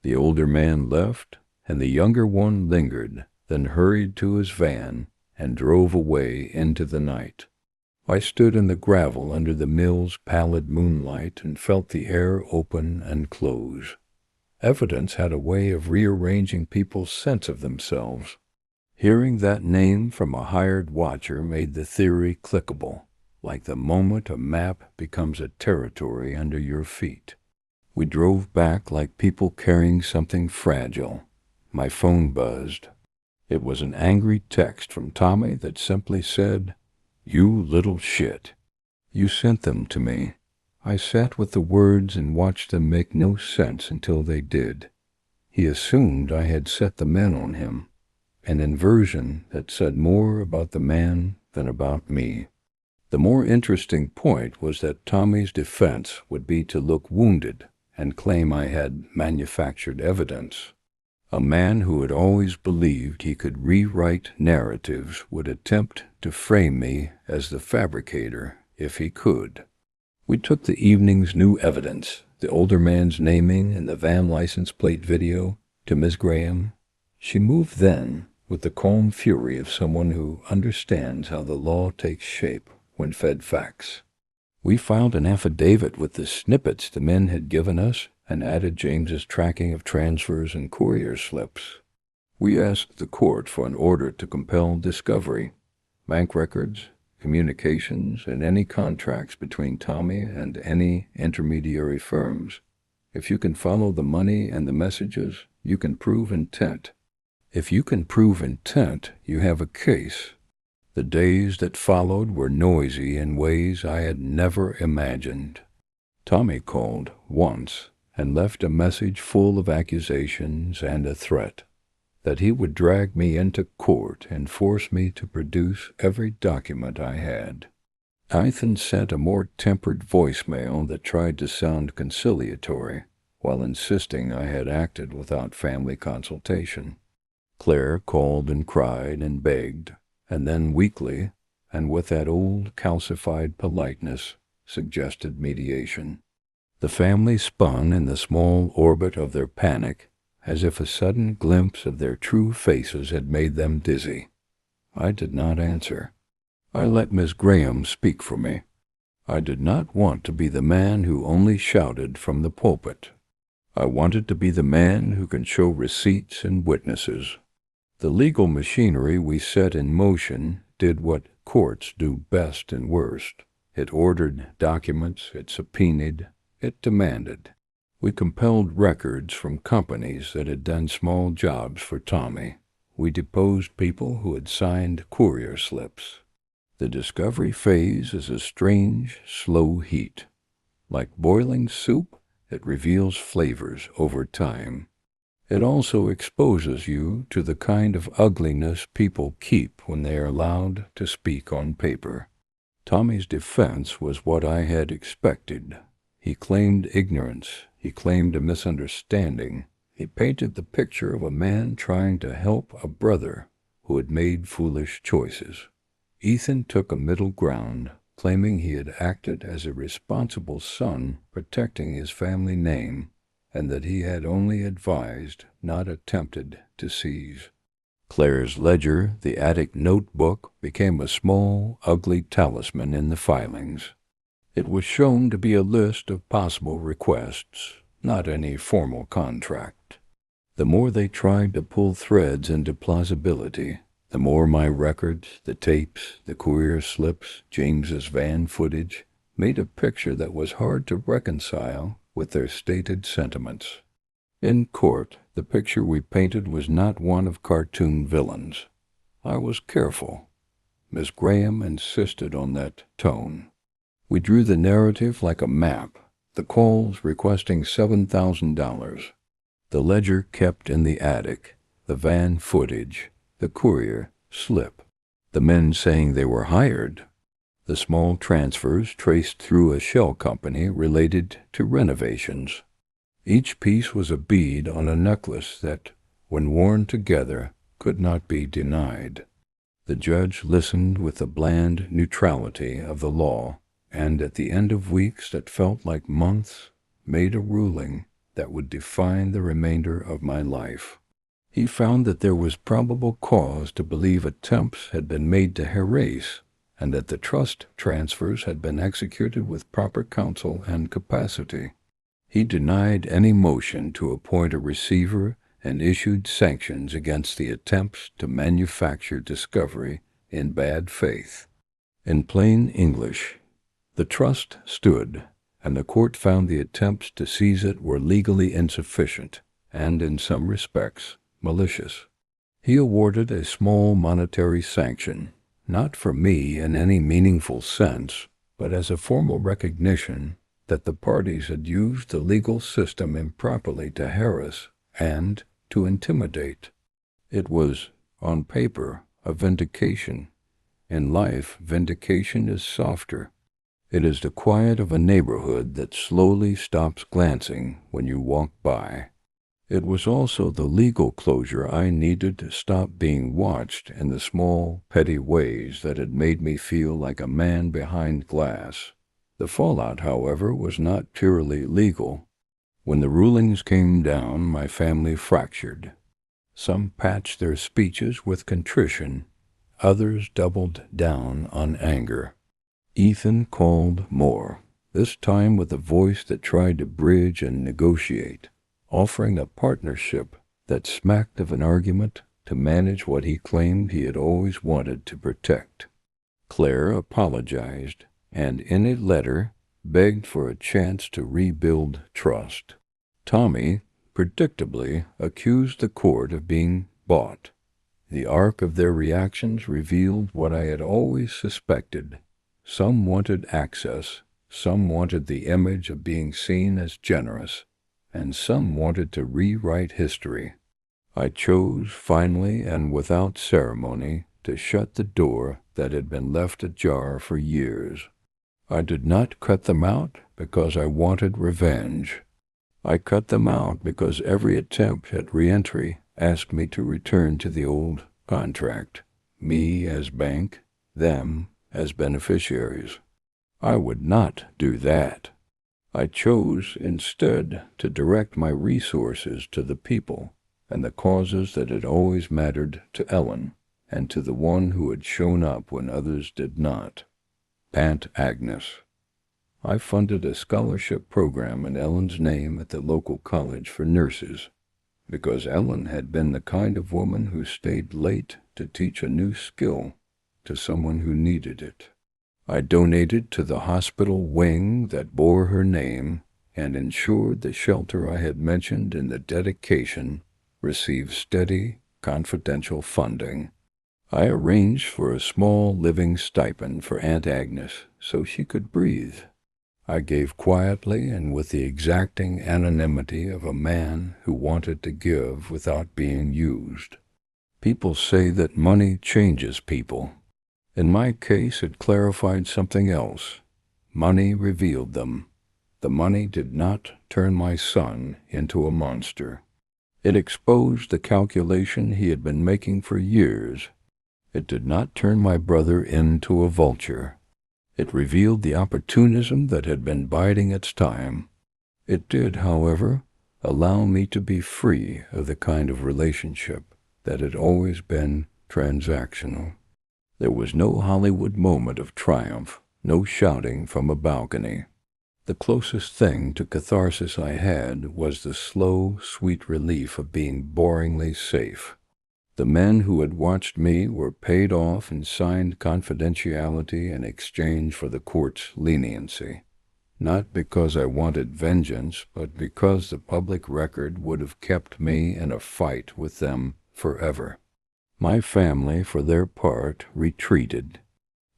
The older man left, and the younger one lingered, then hurried to his van and drove away into the night. I stood in the gravel under the mill's pallid moonlight and felt the air open and close. Evidence had a way of rearranging people's sense of themselves. Hearing that name from a hired watcher made the theory clickable, like the moment a map becomes a territory under your feet. We drove back like people carrying something fragile. My phone buzzed. It was an angry text from Tommy that simply said, "You little shit. You sent them to me." I sat with the words and watched them make no sense until they did. He assumed I had set the men on him. An inversion that said more about the man than about me. The more interesting point was that Tommy's defense would be to look wounded and claim I had manufactured evidence. A man who had always believed he could rewrite narratives would attempt to frame me as the fabricator if he could. We took the evening's new evidence, the older man's naming and the van license plate video, to Miss Graham. She moved then, with the calm fury of someone who understands how the law takes shape when fed facts. We filed an affidavit with the snippets the men had given us and added James's tracking of transfers and courier slips. We asked the court for an order to compel discovery, bank records, communications, and any contracts between Tommy and any intermediary firms. If you can follow the money and the messages, you can prove intent. If you can prove intent, you have a case. The days that followed were noisy in ways I had never imagined. Tommy called once and left a message full of accusations and a threat that he would drag me into court and force me to produce every document I had. I then sent a more tempered voicemail that tried to sound conciliatory while insisting I had acted without family consultation. Claire called and cried and begged, and then weakly, and with that old calcified politeness, suggested mediation. The family spun in the small orbit of their panic, as if a sudden glimpse of their true faces had made them dizzy. I did not answer. I let Miss Graham speak for me. I did not want to be the man who only shouted from the pulpit. I wanted to be the man who can show receipts and witnesses. The legal machinery we set in motion did what courts do best and worst. It ordered documents, it subpoenaed, it demanded. We compelled records from companies that had done small jobs for Tommy. We deposed people who had signed courier slips. The discovery phase is a strange, slow heat. Like boiling soup, it reveals flavors over time. It also exposes you to the kind of ugliness people keep when they are allowed to speak on paper. Tommy's defense was what I had expected. He claimed ignorance. He claimed a misunderstanding. He painted the picture of a man trying to help a brother who had made foolish choices. Ethan took a middle ground, claiming he had acted as a responsible son, protecting his family name, and that he had only advised, not attempted, to seize. Claire's ledger, the attic notebook, became a small, ugly talisman in the filings. It was shown to be a list of possible requests, not any formal contract. The more they tried to pull threads into plausibility, the more my records, the tapes, the courier slips, James's van footage, made a picture that was hard to reconcile with their stated sentiments. In court, the picture we painted was not one of cartoon villains. I was careful. Miss Graham insisted on that tone. We drew the narrative like a map, the calls requesting $7,000, the ledger kept in the attic, the van footage, the courier slip, the men saying they were hired, the small transfers traced through a shell company related to renovations. Each piece was a bead on a necklace that, when worn together, could not be denied. The judge listened with the bland neutrality of the law, and at the end of weeks that felt like months, made a ruling that would define the remainder of my life. He found that there was probable cause to believe attempts had been made to harass, and that the trust transfers had been executed with proper counsel and capacity. He denied any motion to appoint a receiver and issued sanctions against the attempts to manufacture discovery in bad faith. In plain English, the trust stood, and the court found the attempts to seize it were legally insufficient and, in some respects, malicious. He awarded a small monetary sanction, not for me in any meaningful sense, but as a formal recognition that the parties had used the legal system improperly to harass and to intimidate. It was, on paper, a vindication. In life, vindication is softer. It is the quiet of a neighborhood that slowly stops glancing when you walk by. It was also the legal closure I needed to stop being watched in the small, petty ways that had made me feel like a man behind glass. The fallout, however, was not purely legal. When the rulings came down, my family fractured. Some patched their speeches with contrition. Others doubled down on anger. Ethan called more, this time with a voice that tried to bridge and negotiate, offering a partnership that smacked of an argument to manage what he claimed he had always wanted to protect. Claire apologized, and in a letter begged for a chance to rebuild trust. Tommy, predictably, accused the court of being bought. The arc of their reactions revealed what I had always suspected. Some wanted access, some wanted the image of being seen as generous, and some wanted to rewrite history. I chose, finally and without ceremony, to shut the door that had been left ajar for years. I did not cut them out because I wanted revenge. I cut them out because every attempt at re-entry asked me to return to the old contract, me as bank, them as beneficiaries. I would not do that. I chose instead to direct my resources to the people and the causes that had always mattered to Ellen and to the one who had shown up when others did not. Aunt Agnes. I funded a scholarship program in Ellen's name at the local college for nurses, because Ellen had been the kind of woman who stayed late to teach a new skill to someone who needed it. I donated to the hospital wing that bore her name and ensured the shelter I had mentioned in the dedication received steady, confidential funding. I arranged for a small living stipend for Aunt Agnes so she could breathe. I gave quietly and with the exacting anonymity of a man who wanted to give without being used. People say that money changes people. In my case, it clarified something else. Money revealed them. The money did not turn my son into a monster. It exposed the calculation he had been making for years. It did not turn my brother into a vulture. It revealed the opportunism that had been biding its time. It did, however, allow me to be free of the kind of relationship that had always been transactional. There was no Hollywood moment of triumph, no shouting from a balcony. The closest thing to catharsis I had was the slow, sweet relief of being boringly safe. The men who had watched me were paid off and signed confidentiality in exchange for the court's leniency. Not because I wanted vengeance, but because the public record would have kept me in a fight with them forever. My family, for their part, retreated.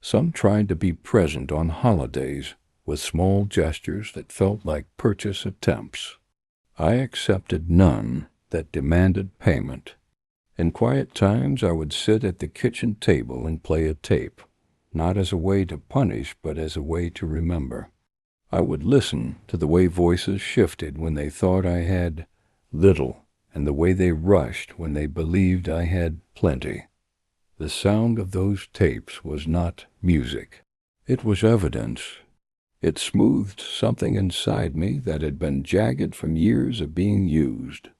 Some tried to be present on holidays with small gestures that felt like purchase attempts. I accepted none that demanded payment. In quiet times, I would sit at the kitchen table and play a tape, not as a way to punish, but as a way to remember. I would listen to the way voices shifted when they thought I had little, and the way they rushed when they believed I had plenty. The sound of those tapes was not music. It was evidence. It smoothed something inside me that had been jagged from years of being used.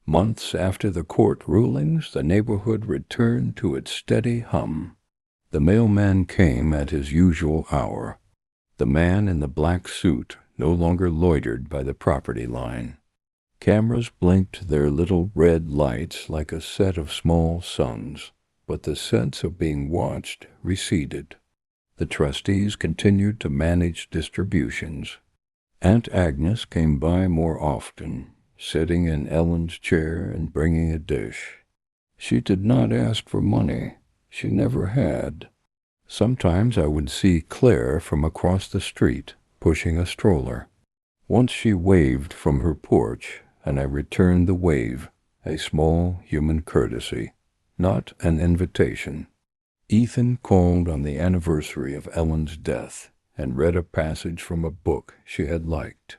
Months after the court rulings, the neighborhood returned to its steady hum. The mailman came at his usual hour. The man in the black suit no longer loitered by the property line. Cameras blinked their little red lights like a set of small suns, but the sense of being watched receded. The trustees continued to manage distributions. Aunt Agnes came by more often, sitting in Ellen's chair and bringing a dish. She did not ask for money. She never had. Sometimes I would see Claire from across the street, pushing a stroller. Once she waved from her porch, and I returned the wave, a small human courtesy, not an invitation. Ethan called on the anniversary of Ellen's death and read a passage from a book she had liked.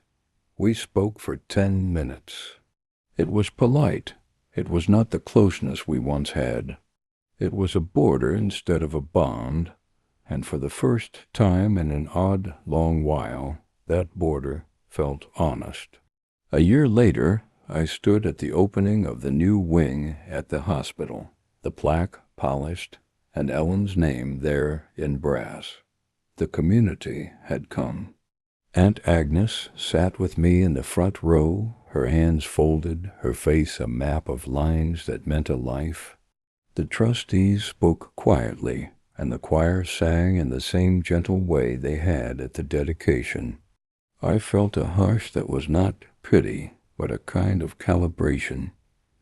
We spoke for 10 minutes. It was polite. It was not the closeness we once had. It was a border instead of a bond, and for the first time in an odd long while, that border felt honest. A year later, I stood at the opening of the new wing at the hospital, the plaque polished, and Ellen's name there in brass. The community had come. Aunt Agnes sat with me in the front row, her hands folded, her face a map of lines that meant a life. The trustees spoke quietly, and the choir sang in the same gentle way they had at the dedication. I felt a hush that was not pity, but a kind of calibration,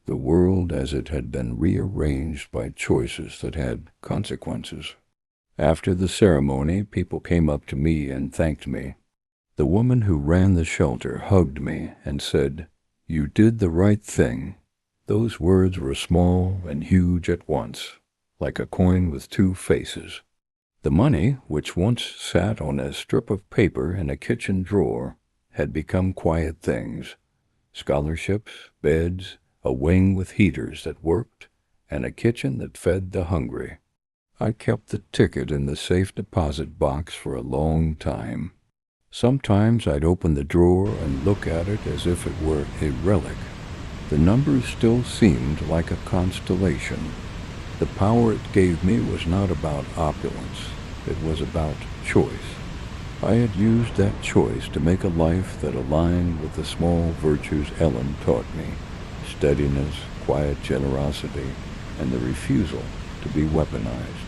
the world as it had been rearranged by choices that had consequences. After the ceremony, people came up to me and thanked me. The woman who ran the shelter hugged me and said, "You did the right thing." Those words were small and huge at once, like a coin with two faces. The money, which once sat on a strip of paper in a kitchen drawer, had become quiet things. Scholarships, beds, a wing with heaters that worked, and a kitchen that fed the hungry. I kept the ticket in the safe deposit box for a long time. Sometimes I'd open the drawer and look at it as if it were a relic. The numbers still seemed like a constellation. The power it gave me was not about opulence. It was about choice. I had used that choice to make a life that aligned with the small virtues Ellen taught me: steadiness, quiet generosity, and the refusal to be weaponized.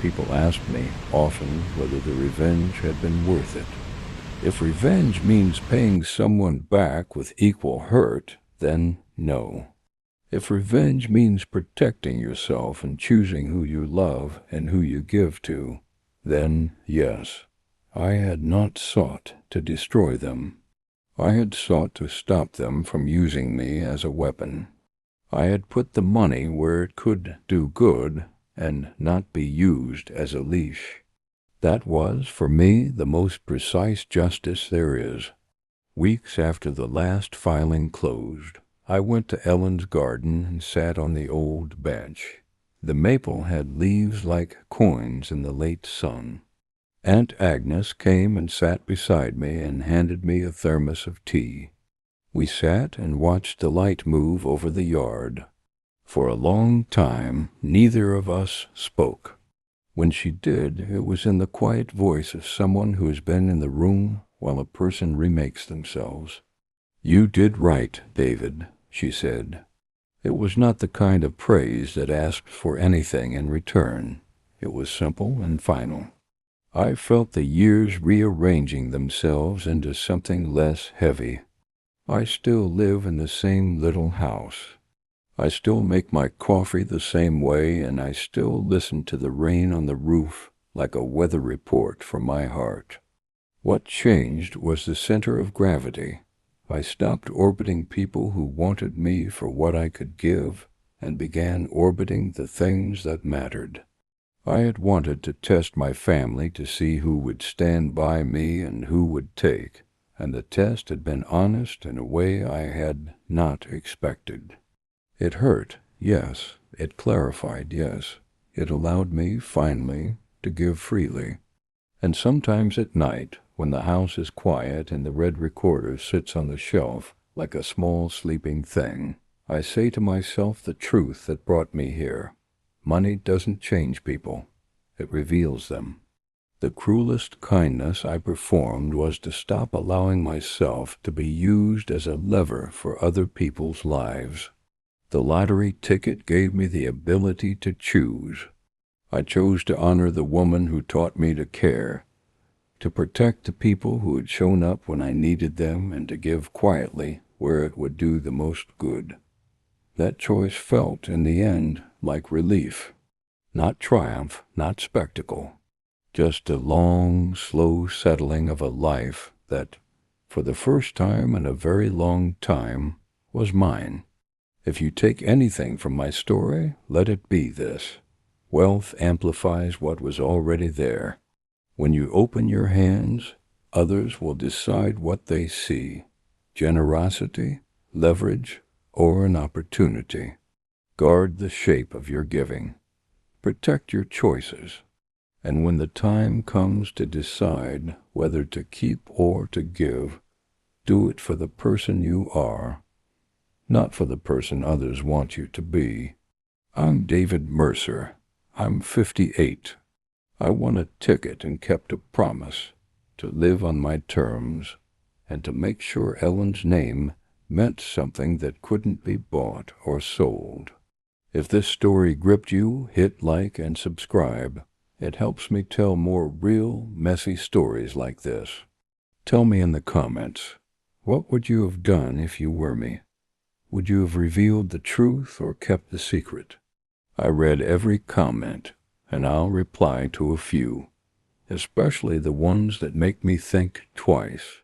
People asked me often whether the revenge had been worth it. If revenge means paying someone back with equal hurt, then no. If revenge means protecting yourself and choosing who you love and who you give to, then yes. I had not sought to destroy them. I had sought to stop them from using me as a weapon. I had put the money where it could do good and not be used as a leash. That was, for me, the most precise justice there is. Weeks after the last filing closed, I went to Ellen's garden and sat on the old bench. The maple had leaves like coins in the late sun. Aunt Agnes came and sat beside me and handed me a thermos of tea. We sat and watched the light move over the yard. For a long time, neither of us spoke. When she did, it was in the quiet voice of someone who has been in the room while a person remakes themselves. "You did right, David," she said. It was not the kind of praise that asked for anything in return. It was simple and final. I felt the years rearranging themselves into something less heavy. I still live in the same little house. I still make my coffee the same way, and I still listen to the rain on the roof like a weather report for my heart. What changed was the center of gravity. I stopped orbiting people who wanted me for what I could give and began orbiting the things that mattered. I had wanted to test my family to see who would stand by me and who would take, and the test had been honest in a way I had not expected. It hurt, yes. It clarified, yes. It allowed me, finally, to give freely. And sometimes at night, when the house is quiet and the red recorder sits on the shelf like a small sleeping thing, I say to myself the truth that brought me here. Money doesn't change people. It reveals them. The cruelest kindness I performed was to stop allowing myself to be used as a lever for other people's lives. The lottery ticket gave me the ability to choose. I chose to honor the woman who taught me to care, to protect the people who had shown up when I needed them, and to give quietly where it would do the most good. That choice felt, in the end, like relief. Not triumph, not spectacle. Just a long, slow settling of a life that, for the first time in a very long time, was mine. If you take anything from my story, let it be this. Wealth amplifies what was already there. When you open your hands, others will decide what they see: generosity, leverage, or an opportunity. Guard the shape of your giving. Protect your choices. And when the time comes to decide whether to keep or to give, do it for the person you are, not for the person others want you to be. I'm David Mercer. I'm 58. I won a ticket and kept a promise to live on my terms and to make sure Ellen's name meant something that couldn't be bought or sold. If this story gripped you, hit like and subscribe. It helps me tell more real, messy stories like this. Tell me in the comments, what would you have done if you were me? Would you have revealed the truth or kept the secret? I read every comment, and I'll reply to a few, especially the ones that make me think twice.